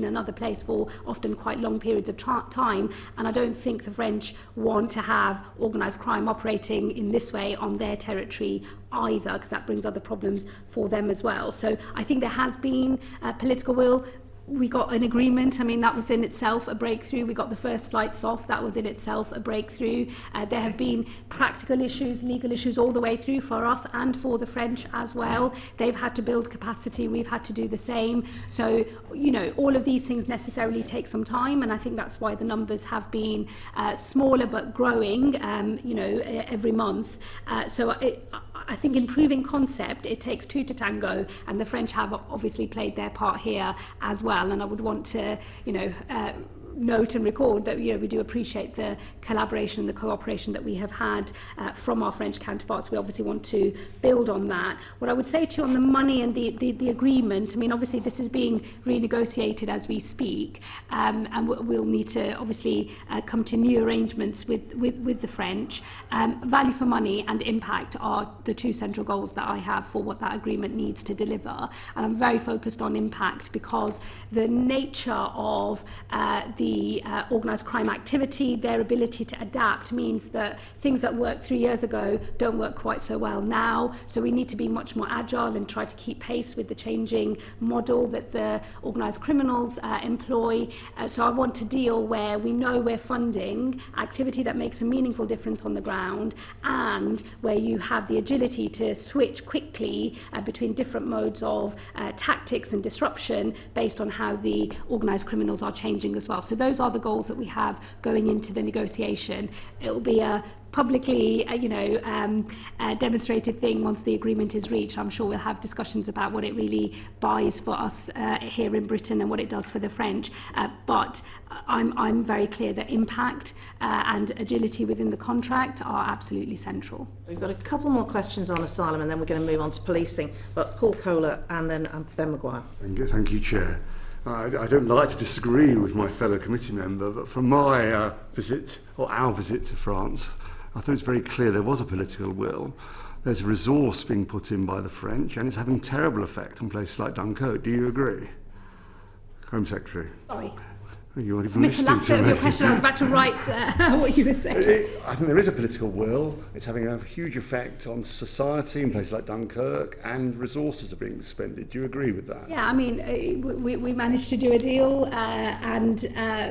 another place for often quite long periods of time, and I don't think the French want to have organised crime operating in this way on their territory either, because that brings other problems for them as well. So I think there has been political will. We got an agreement. I mean, that was in itself a breakthrough. We got the first flights off. That was in itself a breakthrough. There have been practical issues, legal issues all the way through for us and for the French as well. They've had to build capacity. We've had to do the same. So, you know, all of these things necessarily take some time, and I think that's why the numbers have been smaller but growing, you know, every month. I think in proving concept, it takes two to tango, and the French have obviously played their part here as well. And I would want to, you know, note and record that, you know, we do appreciate the collaboration, the cooperation that we have had from our French counterparts. We obviously want to build on that. What I would say to you on the money and the agreement, I mean, obviously this is being renegotiated as we speak, and we'll need to obviously come to new arrangements with the French. Value for money and impact are the two central goals that I have for what that agreement needs to deliver, and I'm very focused on impact because the nature of the the organised crime activity. Their ability to adapt means that things that worked 3 years ago don't work quite so well now. So we need to be much more agile and try to keep pace with the changing model that the organised criminals employ. So I want to deal where we know we're funding activity that makes a meaningful difference on the ground, and where you have the agility to switch quickly between different modes of tactics and disruption based on how the organised criminals are changing as well. So those are the goals that we have going into the negotiation. It will be a publicly, demonstrated thing once the agreement is reached. I'm sure we'll have discussions about what it really buys for us here in Britain and what it does for the French. But I'm very clear that impact and agility within the contract are absolutely central. We've got a couple more questions on asylum, and then we're going to move on to policing. But Paul Kohler and then Ben Maguire. Thank you, Chair. I don't like to disagree with my fellow committee member, but from my visit, or our visit to France, I thought it was very clear there was a political will. There's a resource being put in by the French, and it's having terrible effect on places like Dunkirk. Do you agree? Home Secretary. Sorry. You weren't even I missed the listening last to bit of me. your question. I was about to write what you were saying. I think there is a political will. It's having a huge effect on society in places like Dunkirk, and resources are being expended. Do you agree with that? Yeah, I mean, we managed to do a deal, and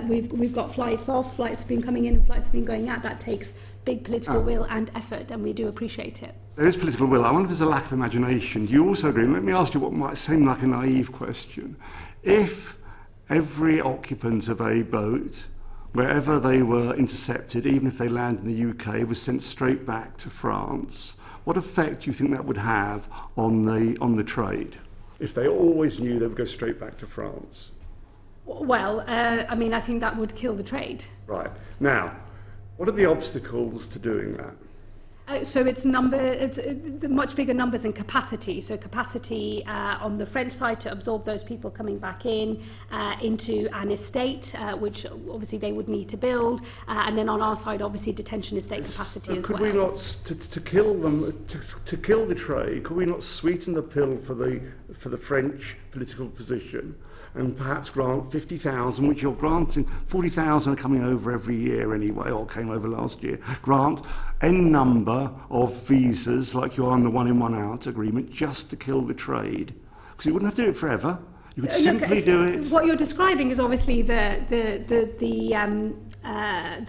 we've got flights off, flights have been coming in, and flights have been going out. That takes big political will and effort, and we do appreciate it. There is political will. I wonder if there's a lack of imagination. Do you also agree? Let me ask you what might seem like a naive question. If every occupant of a boat, wherever they were intercepted, even if they landed in the UK, was sent straight back to France, what effect do you think that would have on the trade, if they always knew they would go straight back to France? Well, I mean, I think that would kill the trade. Right. Now, what are the obstacles to doing that? So it's much bigger numbers and capacity. So capacity on the French side to absorb those people coming back into an estate, which obviously they would need to build, and then on our side, obviously detention estate capacity as well. Could we not, to kill them, to kill the trade, could we not sweeten the pill for the French political position, and perhaps grant 50,000, which you're granting, 40,000 are coming over every year anyway, or came over last year, grant n number of visas, like you are on the one in, one out agreement, just to kill the trade. Because you wouldn't have to do it forever. You could simply do it. What you're describing is obviously the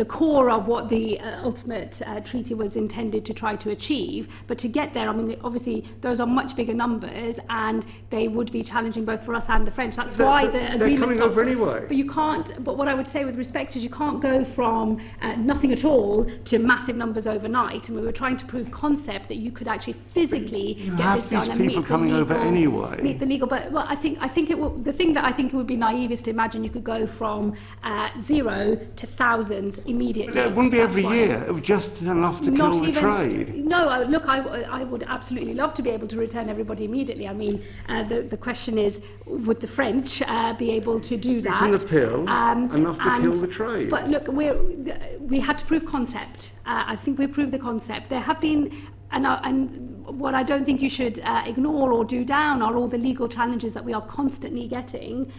core of what the ultimate treaty was intended to try to achieve. But to get there, I mean, obviously those are much bigger numbers, and they would be challenging both for us and the French. That's why the agreement. They're coming over anyway. But you can't. But what I would say with respect is you can't go from nothing at all to massive numbers overnight. And we were trying to prove concept that you could actually physically get this done and meet the legal. Coming over anyway. Meet the legal. But well, I think it will. The thing that I think it would be naive is to imagine you could go from 0 to thousands immediately. It wouldn't be every year. It would just enough to kill the trade. No, look, I would absolutely love to be able to return everybody immediately. I mean, the question is, would the French be able to do that? It's in the pill, enough to kill the trade. But look, we had to prove concept. I think we proved the concept. There have been, and what I don't think you should ignore or do down are all the legal challenges that we are constantly getting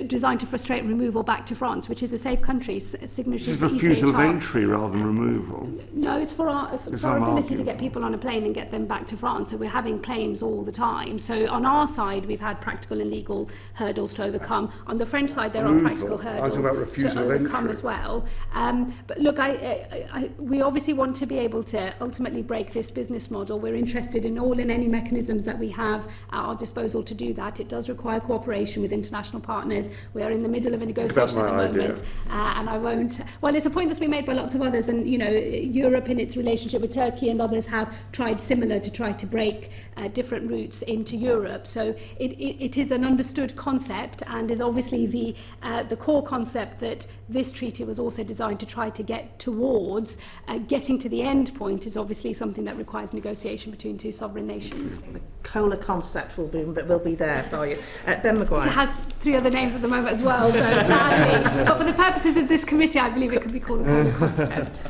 designed to frustrate removal back to France, which is a safe country, signatory This is to refusal of ECHR. entry rather than removal. No, it's for our ability to get people on a plane and get them back to France. So we're having claims all the time. So on our side, we've had practical and legal hurdles to overcome. On the French side, there are practical hurdles to overcome as well. But look, we obviously want to be able to ultimately break this business model. We're interested in all and any mechanisms that we have at our disposal to do that. It does require cooperation with international partners. We are in the middle of a negotiation at the moment, and I won't. Well, it's a point that's been made by lots of others, and Europe in its relationship with Turkey and others have tried similar to try to break different routes into Europe. So it is an understood concept, and is obviously the core concept that this treaty was also designed to try to get towards. Getting to the end point is obviously something that requires negotiation between two sovereign nations. The Kohler concept will be there for you. Ben Maguire. It has 3 other names at the moment as well, so sadly. But for the purposes of this committee, I believe it could be called the Kohler concept.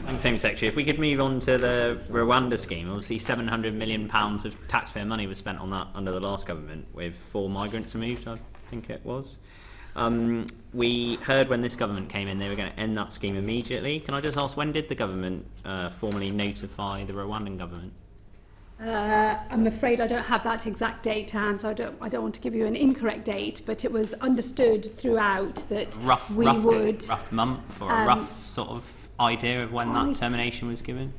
Thanks, Home Secretary. If we could move on to the Rwanda scheme, obviously £700 million of taxpayer money was spent on that under the last government, with 4 migrants removed, I think it was. We heard when this government came in they were going to end that scheme immediately. Can I just ask, when did the government formally notify the Rwandan government? I'm afraid I don't have that exact date to hand, so I don't want to give you an incorrect date, but it was understood throughout that rough month or a rough sort of idea of when that termination was given?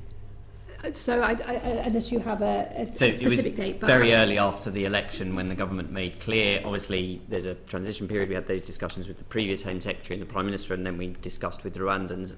So unless you have a specific date. But very early after the election when the government made clear, obviously there's a transition period, we had those discussions with the previous Home Secretary and the Prime Minister, and then we discussed with the Rwandans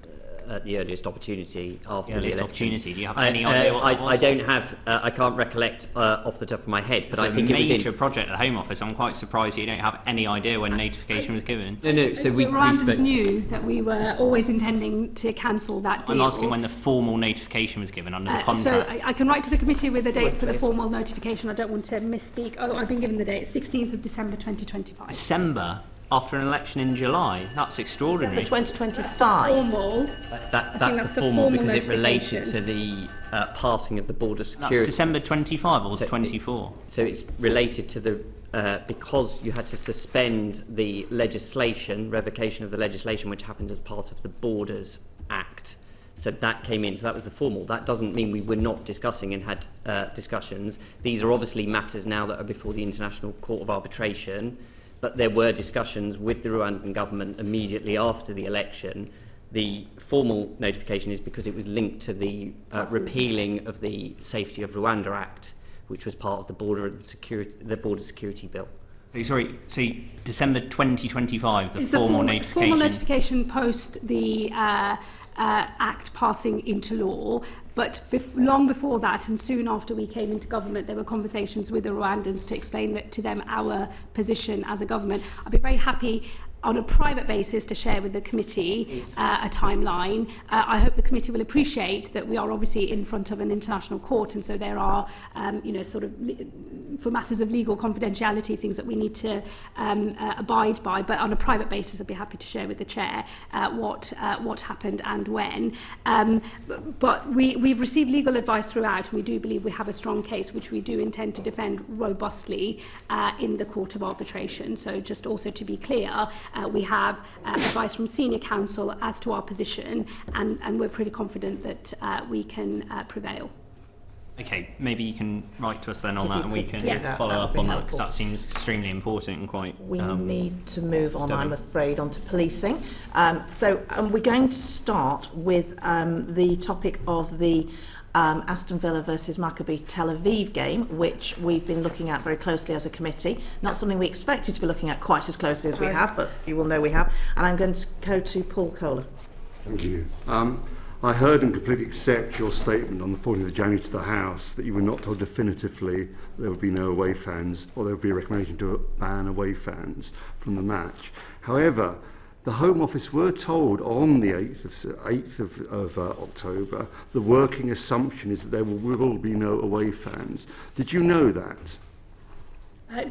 at the earliest opportunity after the election. Do you have any idea what that was? I don't have, I can't recollect off the top of my head, but so I think it was a major project at the Home Office. I'm quite surprised you don't have any idea when notification was given. No, so the Rwandans knew that we were always intending to cancel that deal. I'm asking when the formal notification was given under the contract. So I can write to the committee with a date for the formal notification. I don't want to misspeak. Oh, I've been given the date, 16th of December 2025. December? After an election in July? That's extraordinary. December 2025. Formal. That's the formal because it related to the passing of the border security. That's December 25 or 24? So it's related to the because you had to suspend the legislation, revocation of the legislation, which happened as part of the Borders Act. So that came in, so that was the formal. That doesn't mean we were not discussing and had discussions. These are obviously matters now that are before the International Court of Arbitration, but there were discussions with the Rwandan government immediately after the election. The formal notification is because it was linked to the repealing of the Safety of Rwanda Act, which was part of the border security bill. Sorry, so December 2025, the formal notification? Formal notification post the Act passing into law, but long before that and soon after we came into government, there were conversations with the Rwandans to explain to them our position as a government. I'd be very happy on a private basis to share with the committee a timeline. I hope the committee will appreciate that we are obviously in front of an international court, and so there are, sort of, for matters of legal confidentiality, things that we need to abide by. But on a private basis, I'd be happy to share with the chair what happened and when. But we've received legal advice throughout, and we do believe we have a strong case, which we do intend to defend robustly in the Court of Arbitration. So just also to be clear, we have advice from senior counsel as to our position, and we're pretty confident that we can prevail. Okay, maybe you can write to us then on that, and we can follow up on that, because that seems extremely important and quite We need to move on, disturbing. I'm afraid, onto policing. So we're going to start with the topic of the Aston Villa versus Maccabi Tel Aviv game, which we've been looking at very closely as a committee. Not something we expected to be looking at quite as closely as we have, but you will know we have. And I'm going to go to Paul Kohler. Thank you. I heard and completely accept your statement on the 14th of January to the House that you were not told definitively there would be no away fans, or there would be a recommendation to ban away fans from the match. However, the Home Office were told on the 8th of October the working assumption is that there will be no away fans. Did you know that?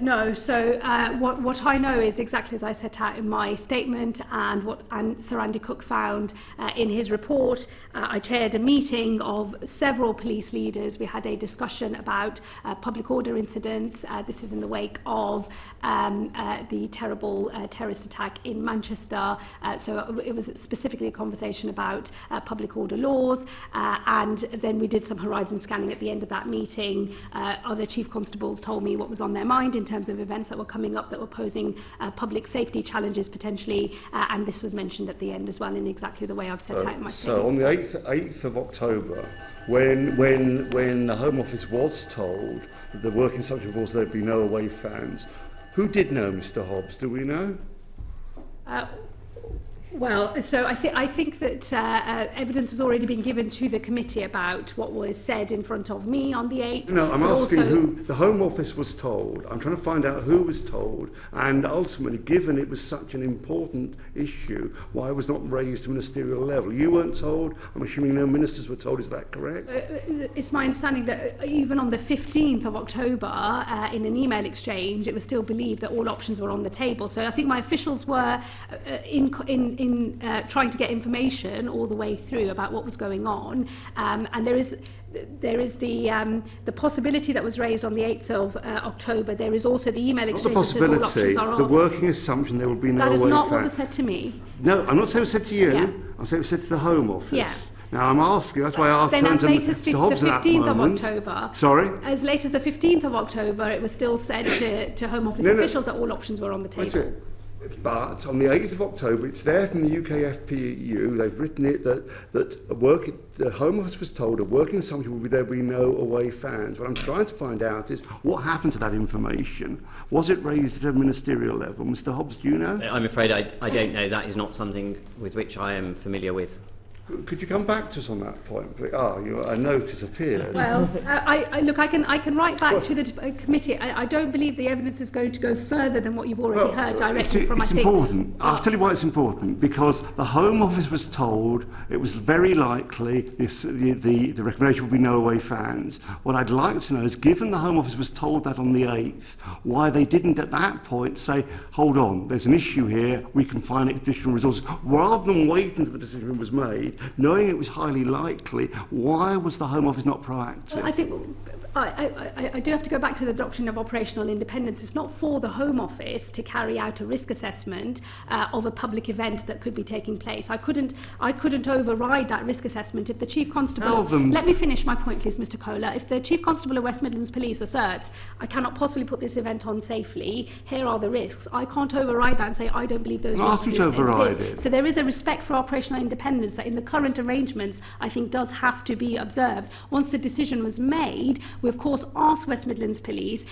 No, so what I know is exactly as I set out in my statement, and what Sir Andy Cook found in his report. I chaired a meeting of several police leaders. We had a discussion about public order incidents. This is in the wake of the terrible terrorist attack in Manchester. So it was specifically a conversation about public order laws, and then we did some horizon scanning at the end of that meeting. Other chief constables told me what was on their mind in terms of events that were coming up that were posing public safety challenges potentially, and this was mentioned at the end as well in exactly the way I've set out in my statement. So on the 8th of October, when the Home Office was told that the working assumption was there'd be no away fans, who did know, Mr. Hobbs? Do we know? Well, so I think that evidence has already been given to the committee about what was said in front of me on the 8th. No, I'm asking who the Home Office was told. I'm trying to find out who was told, and ultimately, given it was such an important issue, why it was not raised to ministerial level. You weren't told. I'm assuming no ministers were told. Is that correct? It's my understanding that even on the 15th of October, in an email exchange, it was still believed that all options were on the table. So I think my officials were in trying to get information all the way through about what was going on, and there is the possibility that was raised on the 8th of October. There is also the email exchange. Not the possibility, the working assumption there will be no way. That is not what was said to me. No, I'm not saying it was said to you. Yeah. I'm saying it was said to the Home Office. Yeah. Now I'm asking, that's why I asked then as late as Mr. Hobbs the at that 15th of moment. October. Sorry? As late as the 15th of October, it was still said to Home Office officials that all options were on the table. But on the 8th of October, it's there from the UKFPU, they've written it that the Home Office was told a working assumption would be there be no away fans. What I'm trying to find out is what happened to that information. Was it raised at a ministerial level? Mr. Hobbs, do you know? I'm afraid I don't know. That is not something with which I am familiar with. Could you come back to us on that point, please? A note has appeared. Well, look, I can write back to the committee. I don't believe the evidence is going to go further than what you've already heard directly from. It's important. I'll tell you why it's important. Because the Home Office was told it was very likely the recommendation would be no away fans. What I'd like to know is, given the Home Office was told that on the 8th, why they didn't at that point say, hold on, there's an issue here, we can find additional resources, rather than waiting until the decision was made. Knowing it was highly likely, why was the Home Office not proactive? Well, I think I do have to go back to the doctrine of operational independence. It's not for the Home Office to carry out a risk assessment of a public event that could be taking place. I couldn't override that risk assessment if the Chief Constable... Let me finish my point, please, Mr. Kohler. If the Chief Constable of West Midlands Police asserts, I cannot possibly put this event on safely, here are the risks, I can't override that and say, I don't believe those risks exist. So there is a respect for operational independence that in the current arrangements, I think, does have to be observed. Once the decision was made, we of course asked West Midlands Police,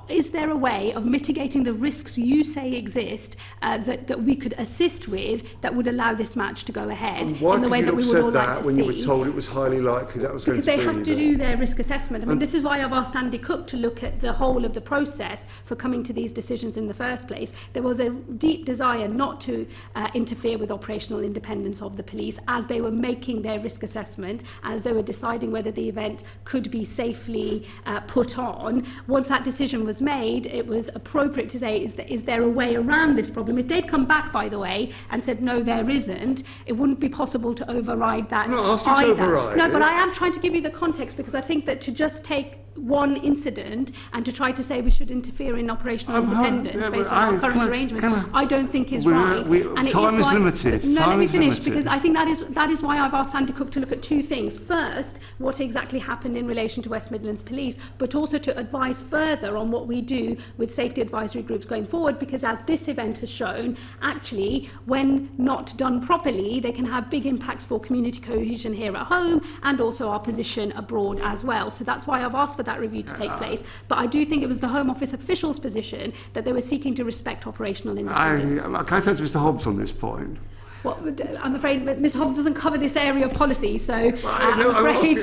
is there a way of mitigating the risks you say exist that we could assist with that would allow this match to go ahead in the way that we would all like to see? When you were told it was highly likely that was going to be Because they have to do their risk assessment. I mean, this is why I've asked Andy Cook to look at the whole of the process for coming to these decisions in the first place. There was a deep desire not to interfere with operational independence of the police as they were making their risk assessment, as they were deciding whether the event could be safely put on. Once that decision was made, it was appropriate to say, is there a way around this problem? If they'd come back, by the way, and said, no, there isn't, it wouldn't be possible to override that either. No, but I am trying to give you the context, because I think that to just take one incident and to try to say we should interfere in operational independence based on our current arrangements, I don't think is right. And time is limited. No, let me finish, because I think that is why I've asked Andy Cook to look at two things. First, what exactly happened in relation to West Midlands Police, but also to advise further on what we do with safety advisory groups going forward, because as this event has shown, actually, when not done properly, they can have big impacts for community cohesion here at home and also our position abroad as well. So that's why I've asked for that review to take place. But I do think it was the Home Office officials' position that they were seeking to respect operational independence. Can I turn to Mr. Hobbs on this point? Well, I'm afraid Mr. Hobbs doesn't cover this area of policy, so I'm afraid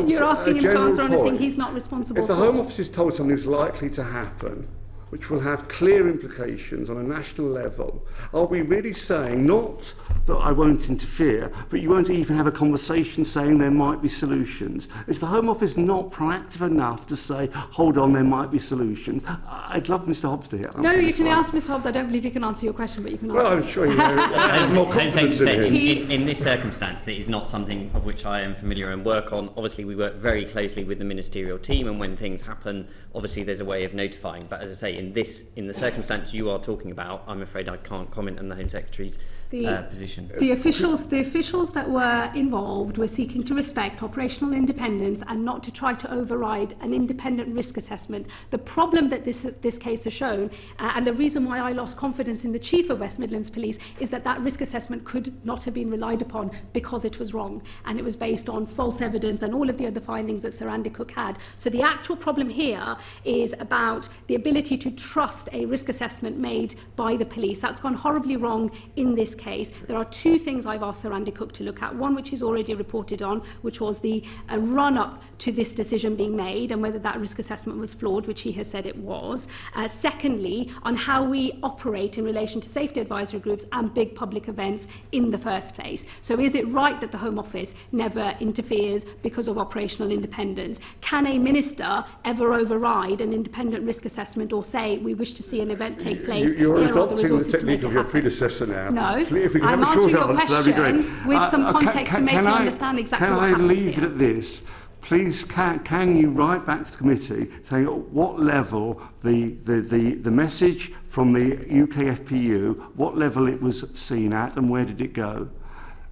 you're asking him to answer on a thing he's not responsible for. If the Home Office is told something is likely to happen, which will have clear implications on a national level, are we really saying not that I won't interfere, but you won't even have a conversation saying there might be solutions? Is the Home Office not proactive enough to say, hold on, there might be solutions? I'd love Mr. Hobbs to hear. No, you can ask Mr. Hobbs. I don't believe he can answer your question, but you can ask. Well, I'm sure you have more confidence in him. In this circumstance, that is not something of which I am familiar and work on. Obviously, we work very closely with the ministerial team, and when things happen, obviously there's a way of notifying. But as I say, in the circumstance you are talking about, I'm afraid I can't comment on the Home Secretary's position. The officials that were involved were seeking to respect operational independence and not to try to override an independent risk assessment. The problem that this case has shown, and the reason why I lost confidence in the Chief of West Midlands Police, is that that risk assessment could not have been relied upon because it was wrong, and it was based on false evidence and all of the other findings that Sir Andy Cook had. So the actual problem here is about the ability to trust a risk assessment made by the police. That's gone horribly wrong in this case, there are two things I've asked Sir Andy Cook to look at. One, which he's already reported on, which was the run-up to this decision being made and whether that risk assessment was flawed, which he has said it was. Secondly, on how we operate in relation to safety advisory groups and big public events in the first place. So is it right that the Home Office never interferes because of operational independence? Can a minister ever override an independent risk assessment or say we wish to see an event take place? You're here are the adopting the resources to make technique it of your happen? predecessor now. No, If we can I'm have a short answering your answer, that'd be great. question with some context to make you understand exactly can what I happened leave here. it at this? Please, can you write back to the committee saying at what level the message from the UK FPU, what level it was seen at and where did it go?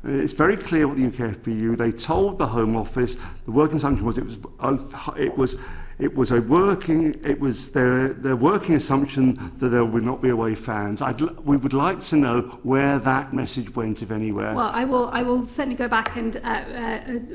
It's very clear what the UK FPU, they told the Home Office, the working assumption was their working assumption that there would not be away fans. We would like to know where that message went, if anywhere. Well, I will certainly go back and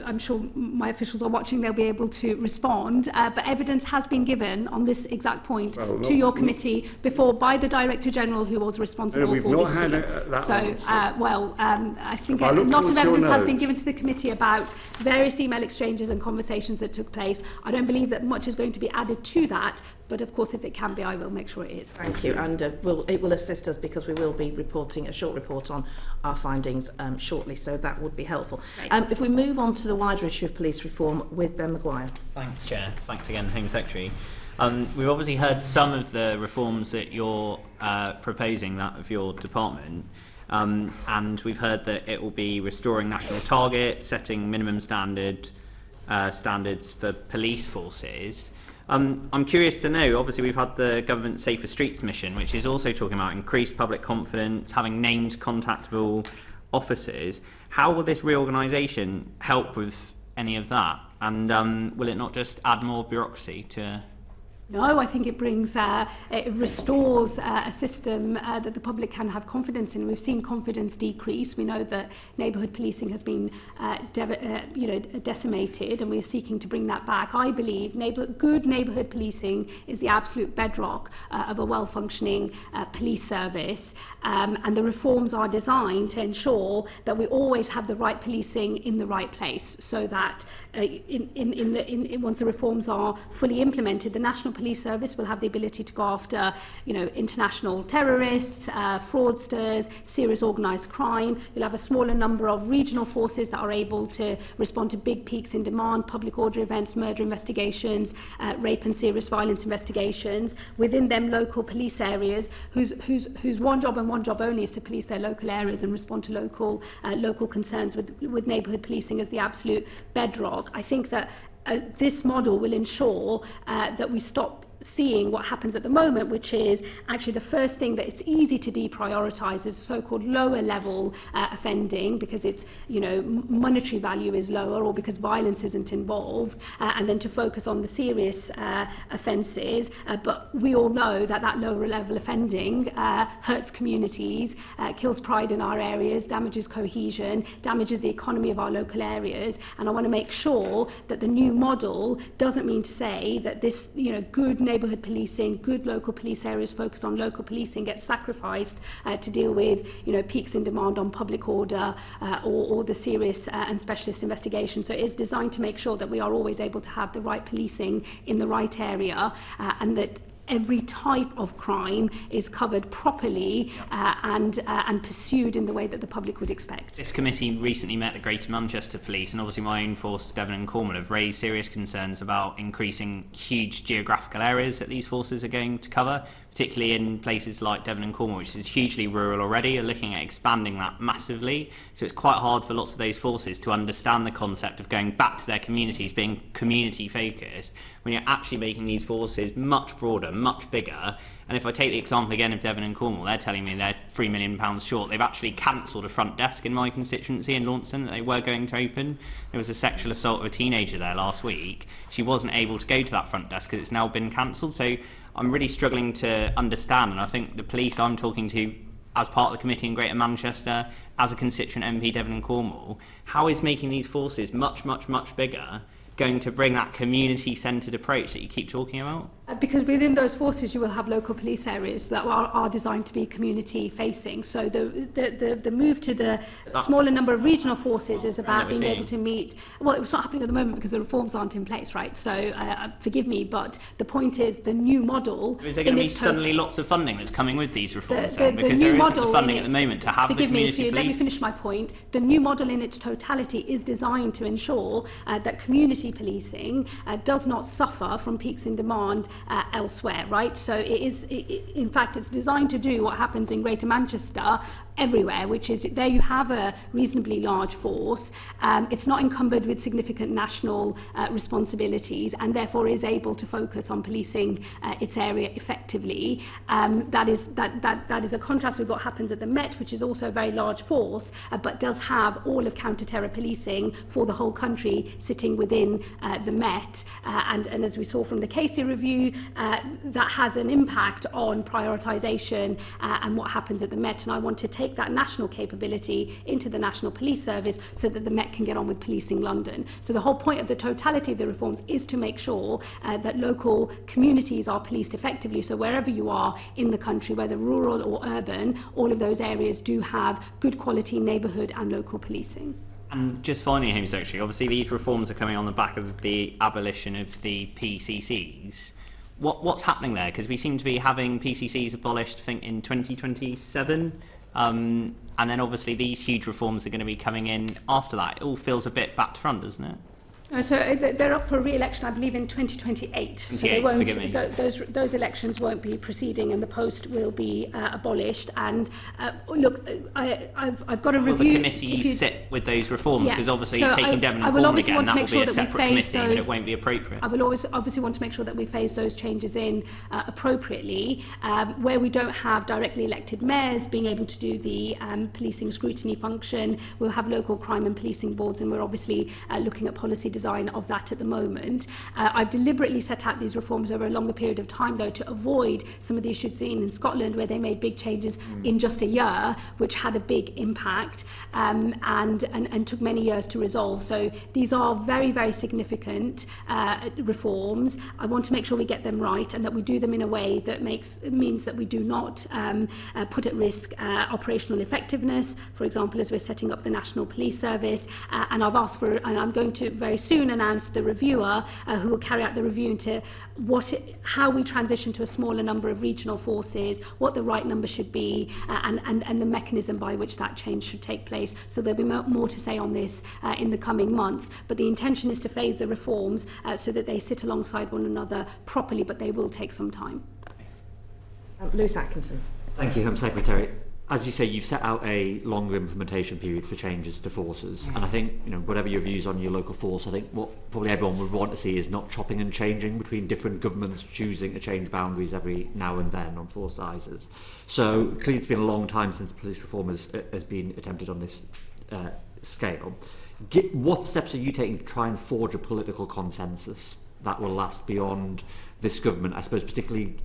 I'm sure my officials are watching, they'll be able to respond. But evidence has been given on this exact point to your committee before by the Director General who was responsible for this. We've not had that so, I think a lot of evidence has been given to the committee about various email exchanges and conversations that took place. I don't believe that much is going to be added to that, but of course if it can be, I will make sure it is. Thank you, and it will assist us because we will be reporting a short report on our findings shortly, so that would be helpful. If we move on to the wider issue of police reform with Ben Maguire. Thanks, Chair. Thanks again, Home Secretary. We've obviously heard some of the reforms that you're proposing, that of your department. And we've heard that it will be restoring national targets, setting minimum standards for police forces. I'm curious to know, obviously we've had the Government Safer Streets mission, which is also talking about increased public confidence, having named contactable officers. How will this reorganisation help with any of that? And will it not just add more bureaucracy to... No, I think it brings, it restores a system that the public can have confidence in. We've seen confidence decrease. We know that neighbourhood policing has been, decimated, and we're seeking to bring that back. I believe good neighbourhood policing is the absolute bedrock of a well-functioning police service, and the reforms are designed to ensure that we always have the right policing in the right place, so that once the reforms are fully implemented, the National Police Service will have the ability to go after, international terrorists, fraudsters, serious organised crime. You'll have a smaller number of regional forces that are able to respond to big peaks in demand, public order events, murder investigations, rape and serious violence investigations. Within them, local police areas whose one job and one job only is to police their local areas and respond to local concerns with neighbourhood policing as the absolute bedrock. I think that this model will ensure that we stop seeing what happens at the moment, which is actually the first thing that it's easy to deprioritise is so-called lower level offending, because it's, monetary value is lower or because violence isn't involved, and then to focus on the serious offences. But we all know that that lower level offending hurts communities, kills pride in our areas, damages cohesion, damages the economy of our local areas. And I want to make sure that the new model doesn't mean to say that this, good neighbourhood policing, good local police areas focused on local policing gets sacrificed to deal with, peaks in demand on public order or the serious and specialist investigation. So it is designed to make sure that we are always able to have the right policing in the right area, and that every type of crime is covered properly and pursued in the way that the public would expect. This committee recently met the Greater Manchester Police, and obviously my own force, Devon and Cornwall, have raised serious concerns about increasing huge geographical areas that these forces are going to cover, particularly in places like Devon and Cornwall, which is hugely rural already, are looking at expanding that massively. So it's quite hard for lots of those forces to understand the concept of going back to their communities, being community focused, when you're actually making these forces much broader, much bigger. And if I take the example again of Devon and Cornwall, they're telling me they're £3 million short. They've actually cancelled a front desk in my constituency in Launceston that they were going to open. There was a sexual assault of a teenager there last week. She wasn't able to go to that front desk because it's now been cancelled. So I'm really struggling to understand, and I think the police I'm talking to as part of the committee in Greater Manchester, as a constituent MP Devon and Cornwall, how is making these forces much, much, much bigger going to bring that community-centred approach that you keep talking about? Because within those forces you will have local police areas that are designed to be community facing. So the move to the smaller number of regional forces is about being able to meet, well, it's not happening at the moment because the reforms aren't in place, right? So forgive me, but the point is the new model. Is there going to be suddenly lots of funding that's coming with these reforms then? Because there isn't the funding at the moment to have the community police. Let me finish my point. The new model in its totality is designed to ensure that community policing does not suffer from peaks in demand elsewhere, right? So in fact, it's designed to do what happens in Greater Manchester everywhere, which is there you have a reasonably large force. It's not encumbered with significant national responsibilities and therefore is able to focus on policing its area effectively. That is a contrast with what happens at the Met, which is also a very large force, but does have all of counter-terror policing for the whole country sitting within the Met. And as we saw from the Casey review, that has an impact on prioritisation and what happens at the Met. And I want to take that national capability into the National Police Service so that the Met can get on with policing London. So the whole point of the totality of the reforms is to make sure that local communities are policed effectively. So wherever you are in the country, whether rural or urban, all of those areas do have good quality neighbourhood and local policing. And just finally, Home Secretary, obviously these reforms are coming on the back of the abolition of the PCCs. What's happening there? Because we seem to be having PCCs abolished, I think, in 2027. And then obviously these huge reforms are going to be coming in after that. It all feels a bit back to front, doesn't it? So they're up for re-election, I believe, in 2028. So they won't. Those elections won't be proceeding, and the post will be abolished. And look, I've got a review. Will the committee sit with those reforms? Because obviously taking Devon and Cornwall again, that will be a separate committee, and it won't be appropriate. I will always obviously want to make sure that we phase those changes in appropriately. Where we don't have directly elected mayors being able to do the policing scrutiny function, we'll have local crime and policing boards, and we're obviously looking at policy design of that at the moment. I've deliberately set out these reforms over a longer period of time, though, to avoid some of the issues seen in Scotland, where they made big changes in just a year, which had a big impact and took many years to resolve. So these are very, very significant reforms. I want to make sure we get them right and that we do them in a way that means that we do not put at risk operational effectiveness, for example, as we're setting up the National Police Service. And I've asked for, and I'm going to very soon announce the reviewer who will carry out the review into how we transition to a smaller number of regional forces, what the right number should be, and the mechanism by which that change should take place. So there'll be more to say on this in the coming months. But the intention is to phase the reforms so that they sit alongside one another properly, but they will take some time. Lewis Atkinson. Thank you, Home Secretary. As you say, you've set out a longer implementation period for changes to forces, and I think, whatever your views on your local force, I think what probably everyone would want to see is not chopping and changing between different governments choosing to change boundaries every now and then on force sizes. So clearly it's been a long time since police reform has been attempted on this scale. What steps are you taking to try and forge a political consensus that will last beyond this government, I suppose, particularly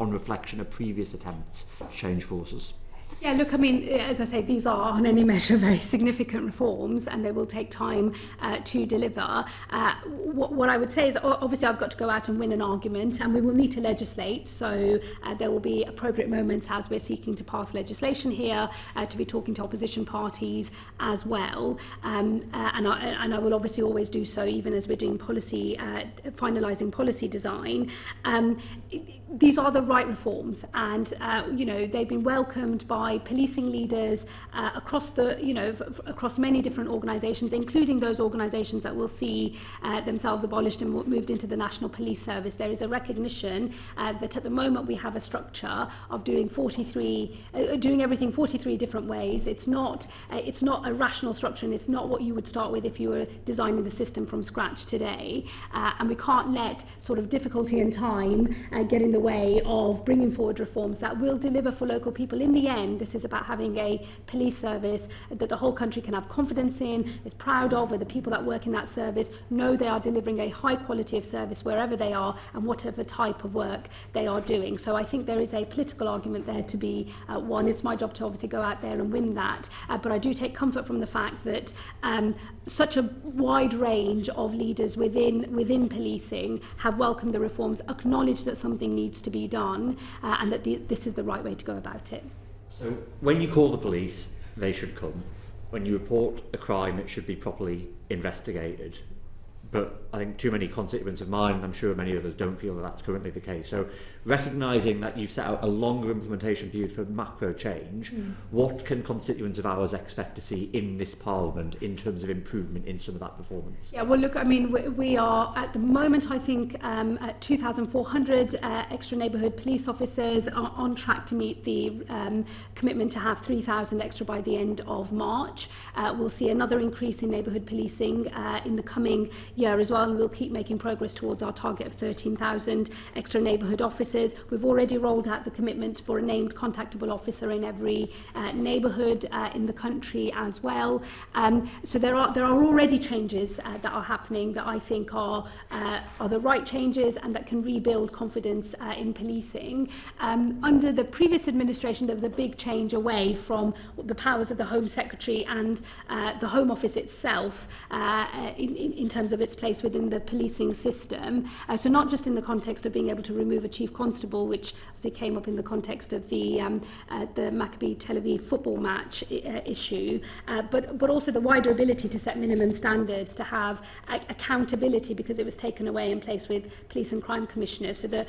on reflection of previous attempts to change forces? Yeah, look, I mean, as I say, these are on any measure very significant reforms and they will take time to deliver. What I would say is, obviously, I've got to go out and win an argument and we will need to legislate. So there will be appropriate moments as we're seeking to pass legislation here to be talking to opposition parties as well. And I will obviously always do so, even as we're doing policy, finalising policy design. These are the right reforms and, they've been welcomed by policing leaders across across many different organisations, including those organisations that will see themselves abolished and moved into the National Police Service. There is a recognition that at the moment we have a structure of doing everything 43 different ways. It's not a rational structure, and it's not what you would start with if you were designing the system from scratch today. And we can't let sort of difficulty and time get in the way of bringing forward reforms that will deliver for local people in the end. again, this is about having a police service that the whole country can have confidence in, is proud of, where the people that work in that service know they are delivering a high quality of service wherever they are and whatever type of work they are doing. So I think there is a political argument there to be won. It's my job to obviously go out there and win that, but I do take comfort from the fact that such a wide range of leaders within policing have welcomed the reforms, acknowledged that something needs to be done, and that this is the right way to go about it. So when you call the police, they should come. When you report a crime, it should be properly investigated. But I think too many constituents of mine, and I'm sure many others, don't feel that that's currently the case. So recognising that you've set out a longer implementation period for macro change, what can constituents of ours expect to see in this Parliament in terms of improvement in some of that performance? Yeah, well, look, I mean, we are at the moment, I think, at 2,400 extra neighbourhood police officers, are on track to meet the commitment to have 3,000 extra by the end of March. We'll see another increase in neighbourhood policing in the coming year as well, and we'll keep making progress towards our target of 13,000 extra neighbourhood officers. We've already rolled out the commitment for a named contactable officer in every neighbourhood in the country as well. So there are already changes that are happening that I think are the right changes and that can rebuild confidence in policing. Under the previous administration, there was a big change away from the powers of the Home Secretary and the Home Office itself in terms of its place within the policing system. So not just in the context of being able to remove a chief constable, which obviously came up in the context of the Maccabi Tel Aviv football match issue, but also the wider ability to set minimum standards, to have accountability, because it was taken away in place with police and crime commissioners. So the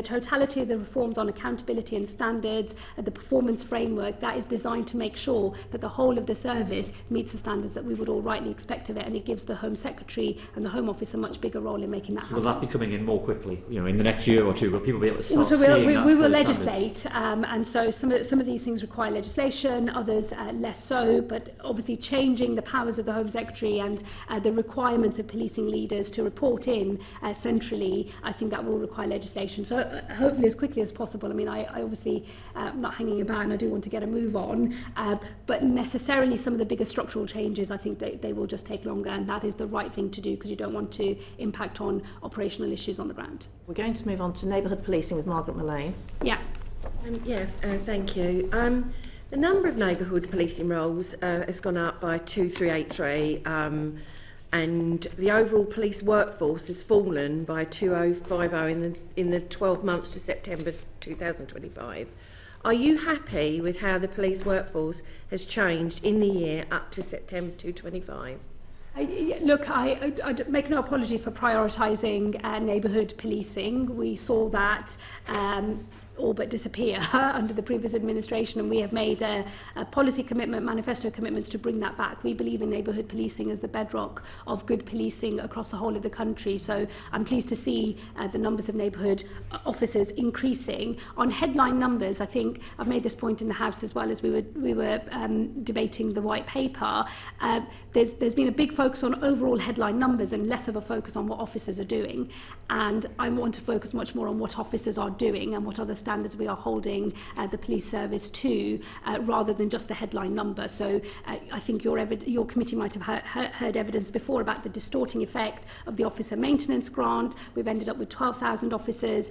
totality of the reforms on accountability and standards, the performance framework, that is designed to make sure that the whole of the service meets the standards that we would all rightly expect of it, and it gives the Home Secretary and the Home Office a much bigger role in making that happen. Will that be coming in more quickly, in the next year or two? Will people be able to start also, seeing we will standards? legislate, and so some of these things require legislation, others less so, but obviously changing the powers of the Home Secretary and the requirements of policing leaders to report in centrally, I think that will require legislation. So hopefully as quickly as possible. I mean, I obviously am not hanging about, and I do want to get a move on, but necessarily some of the bigger structural changes, I think they will just take longer, and that is the right thing to do, because you don't want to impact on operational issues on the ground. We're going to move on to neighbourhood policing with Margaret Mullane. Yeah. Thank you. The number of neighbourhood policing roles has gone up by 2,383, and the overall police workforce has fallen by 2,050 in the 12 months to September 2025. Are you happy with how the police workforce has changed in the year up to September 2025? Look, I make no apology for prioritising neighbourhood policing. We saw that all but disappear under the previous administration, and we have made a policy commitment, manifesto commitments to bring that back. We believe in neighbourhood policing as the bedrock of good policing across the whole of the country. So I'm pleased to see the numbers of neighbourhood officers increasing. On headline numbers, I think I've made this point in the House as well as we were debating the white paper. There's been a big focus on overall headline numbers and less of a focus on what officers are doing. And I want to focus much more on what officers are doing and what other standards we are holding the police service to, rather than just the headline number. So I think your committee might have heard evidence before about the distorting effect of the officer maintenance grant. We've ended up with 12,000 officers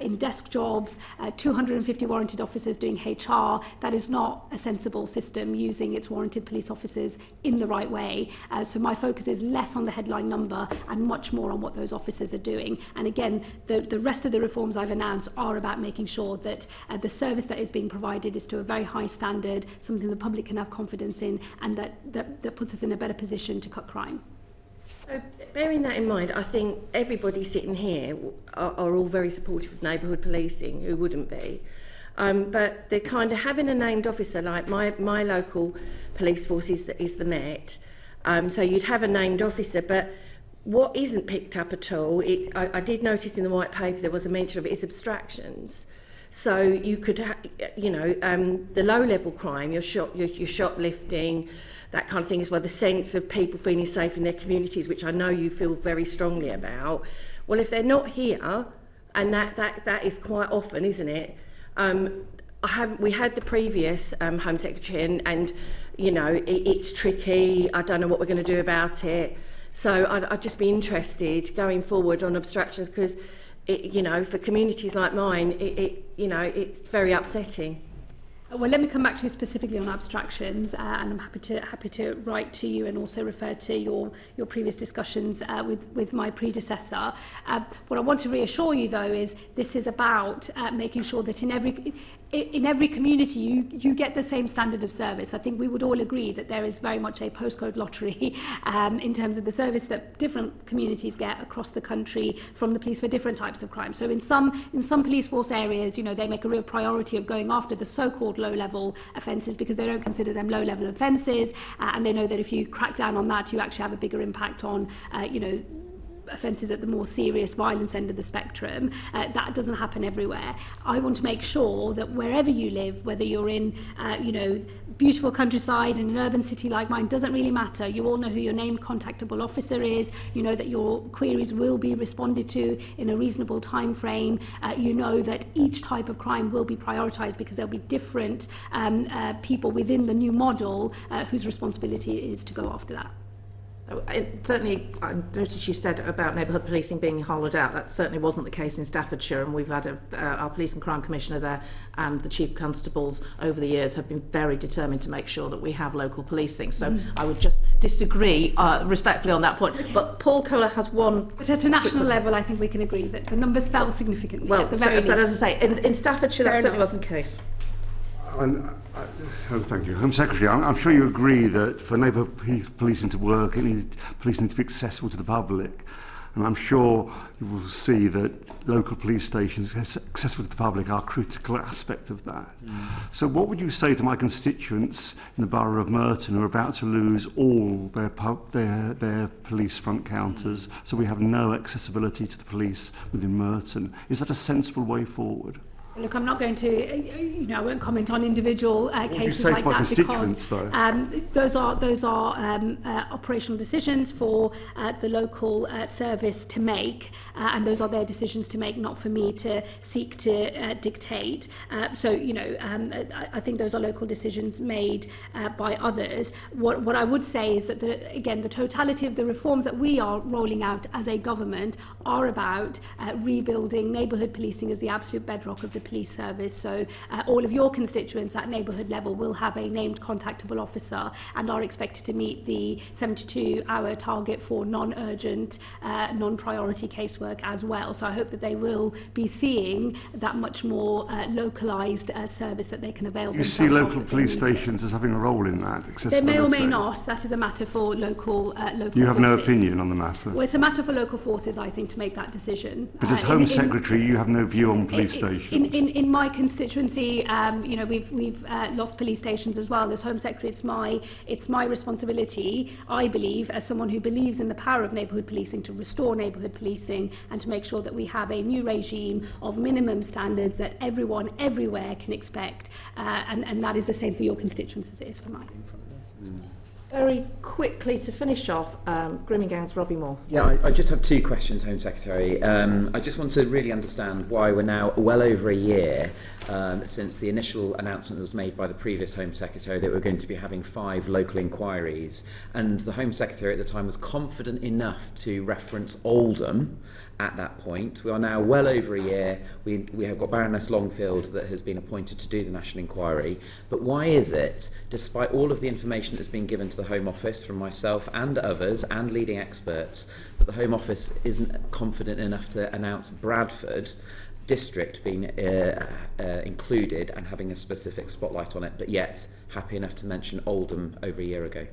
in desk jobs, 250 warranted officers doing HR. That is not a sensible system, using its warranted police officers in the right way. So my focus is less on the headline number and much more on what those officers are doing. And again, the rest of the reforms I've announced are about making sure that the service that is being provided is to a very high standard, something the public can have confidence in, and that puts us in a better position to cut crime. So, bearing that in mind, I think everybody sitting here are all very supportive of neighbourhood policing. Who wouldn't be? But they're kind of having a named officer, like my local police force is the Met. So you'd have a named officer, but what isn't picked up at all, I did notice in the white paper there was a mention of it, is abstractions. So you could, the low-level crime, your shoplifting, that kind of thing, as well, the sense of people feeling safe in their communities, which I know you feel very strongly about. Well, if they're not here, and that is quite often, isn't it? we had the previous Home Secretary, and you know, it's tricky. I don't know what we're going to do about it. So I'd just be interested going forward on abstractions, because you know, for communities like mine, you know, it's very upsetting. Well, let me come back to you specifically on abstractions, and I'm happy to write to you and also refer to your previous discussions with my predecessor. What I want to reassure you, though, is this is about making sure that in every community you get the same standard of service. I think we would all agree that there is very much a postcode lottery in terms of the service that different communities get across the country from the police for different types of crime. So in some police force areas, you know, they make a real priority of going after the so-called low-level offences because they don't consider them low-level offences, and they know that if you crack down on that, you actually have a bigger impact on, you know, offences at the more serious violence end of the spectrum. That doesn't happen everywhere. I want to make sure that wherever you live, whether you're in, you know, beautiful countryside in an urban city like mine, doesn't really matter. You all know who your named contactable officer is. You know that your queries will be responded to in a reasonable time frame. You know that each type of crime will be prioritised because there'll be different people within the new model whose responsibility it is to go after that. Certainly, I noticed you said about neighbourhood policing being hollowed out. That certainly wasn't the case in Staffordshire, and we've had our Police and Crime Commissioner there and the Chief Constables over the years have been very determined to make sure that we have local policing. So I would just disagree respectfully on that point. Okay. But Paul Kohler has one... But at a national level, I think we can agree that the numbers fell significantly at the very least. But as I say, in Staffordshire, that certainly wasn't the case. Thank you. Home Secretary, I'm sure you agree that for neighbourhood policing to work, policing to be accessible to the public. And I'm sure you will see that local police stations accessible to the public are a critical aspect of that. So what would you say to my constituents in the borough of Merton who are about to lose all their police front counters, so we have no accessibility to the police within Merton? Is that a sensible way forward? Look, I'm not going to, you know, I won't comment on individual cases like that because those are operational decisions for the local service to make, and those are their decisions to make, not for me to seek to dictate. So, you know, I think those are local decisions made by others. What I would say is that, again, the totality of the reforms that we are rolling out as a government are about rebuilding neighbourhood policing as the absolute bedrock of the police service. So all of your constituents at neighbourhood level will have a named contactable officer and are expected to meet the 72-hour target for non-urgent, non-priority casework as well. So I hope that they will be seeing that much more localised service that they can avail themselves of. You see local police stations as having a role in that accessibility? They may or may not. That is a matter for local You have forces. No opinion on the matter? Well, it's a matter for local forces, I think, to make that decision. But as Home Secretary, you have no view on police stations? In my constituency, you know, we've lost police stations as well. As Home Secretary, it's my responsibility, I believe, as someone who believes in the power of neighbourhood policing, to restore neighbourhood policing and to make sure that we have a new regime of minimum standards that everyone, everywhere can expect. And that is the same for your constituents as it is for mine. Very quickly to finish off, grooming gangs, Robbie Moore. Yeah, I just have two questions, Home Secretary. I just want to really understand why we're now well over a year since the initial announcement was made by the previous Home Secretary that we're going to be having 5 local inquiries, and the Home Secretary at the time was confident enough to reference Oldham at that point. We are now well over a year. We have got Baroness Longfield that has been appointed to do the national inquiry. But why is it, despite all of the information that's been given to the Home Office from myself and others and leading experts, that the Home Office isn't confident enough to announce Bradford district being included and having a specific spotlight on it, but yet happy enough to mention Oldham over a year ago?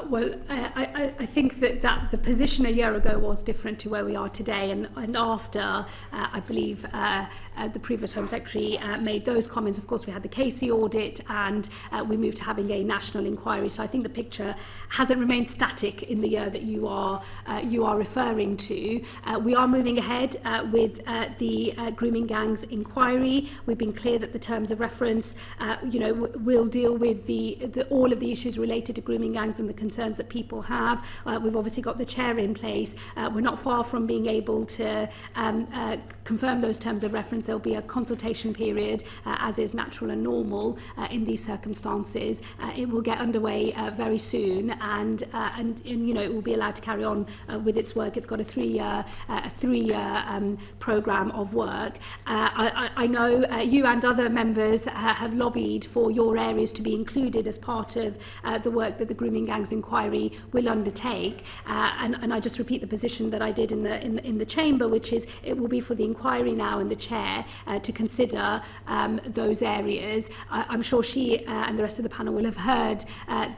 Well, I think that the position a year ago was different to where we are today, and after I believe the previous Home Secretary made those comments, of course we had the Casey audit and we moved to having a national inquiry. So I think the picture hasn't remained static in the year that you are referring to. We are moving ahead with the grooming gangs inquiry. We've been clear that the terms of reference, you know, will deal with all of the issues related to grooming gangs and the concerns that people have. We've obviously got the chair in place. We're not far from being able to confirm those terms of reference. There'll be a consultation period, as is natural and normal in these circumstances. It will get underway very soon, and you know, it will be allowed to carry on with its work. It's got a three-year programme of work. I know you and other members have lobbied for your areas to be included as part of the work that the Grooming Gangs Inquiry will undertake, and I just repeat the position that I did in the chamber, which is it will be for the inquiry now and the chair to consider those areas. I'm sure she and the rest of the panel will have heard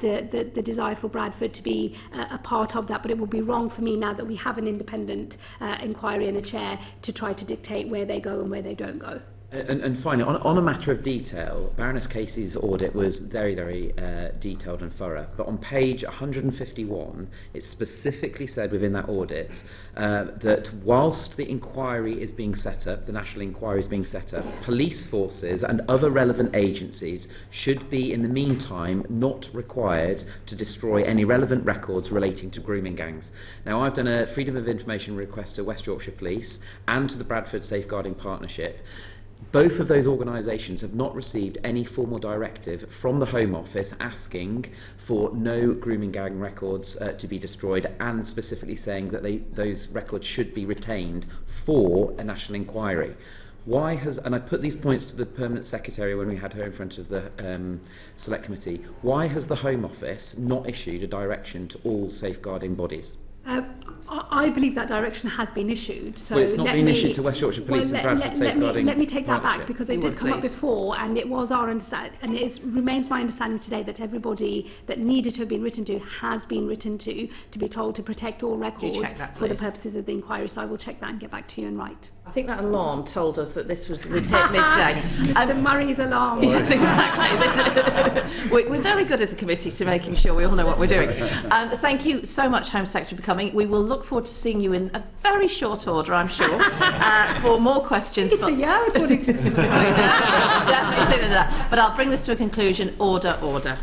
the desire for Bradford to be a part of that, but it would be wrong for me, now that we have an independent inquiry and a chair, to try to dictate where they go and where they don't go. And finally, on a matter of detail, Baroness Casey's audit was very, very detailed and thorough. But on page 151, it specifically said within that audit that whilst the inquiry is being set up, the national inquiry is being set up, police forces and other relevant agencies should be, in the meantime, not required to destroy any relevant records relating to grooming gangs. Now, I've done a Freedom of Information request to West Yorkshire Police and to the Bradford Safeguarding Partnership. Both of those organisations have not received any formal directive from the Home Office asking for no grooming gang records to be destroyed, and specifically saying that those records should be retained for a national inquiry. Why has, and I put these points to the Permanent Secretary when we had her in front of the Select Committee, why has the Home Office not issued a direction to all safeguarding bodies? I believe that direction has been issued. So well, it's not been issued to West Yorkshire Police and Bradford Safeguarding. Let me take that back, because it did come up before, and it was our understanding, and it remains my understanding today that everybody that needed to have been written to has been written to be told to protect all records for the purposes of the inquiry. So I will check that and get back to you and write. I think that alarm told us that this was we'd hit midday. Mr. Murray's alarm. Yes, exactly. We're very good as a committee to making sure we all know what we're doing. Thank you so much, Home Secretary, for coming. We will look forward to seeing you in a very short order, I'm sure, for more questions. It's a year, according to Mr. Murray. Definitely sooner than that. But I'll bring this to a conclusion. Order, order.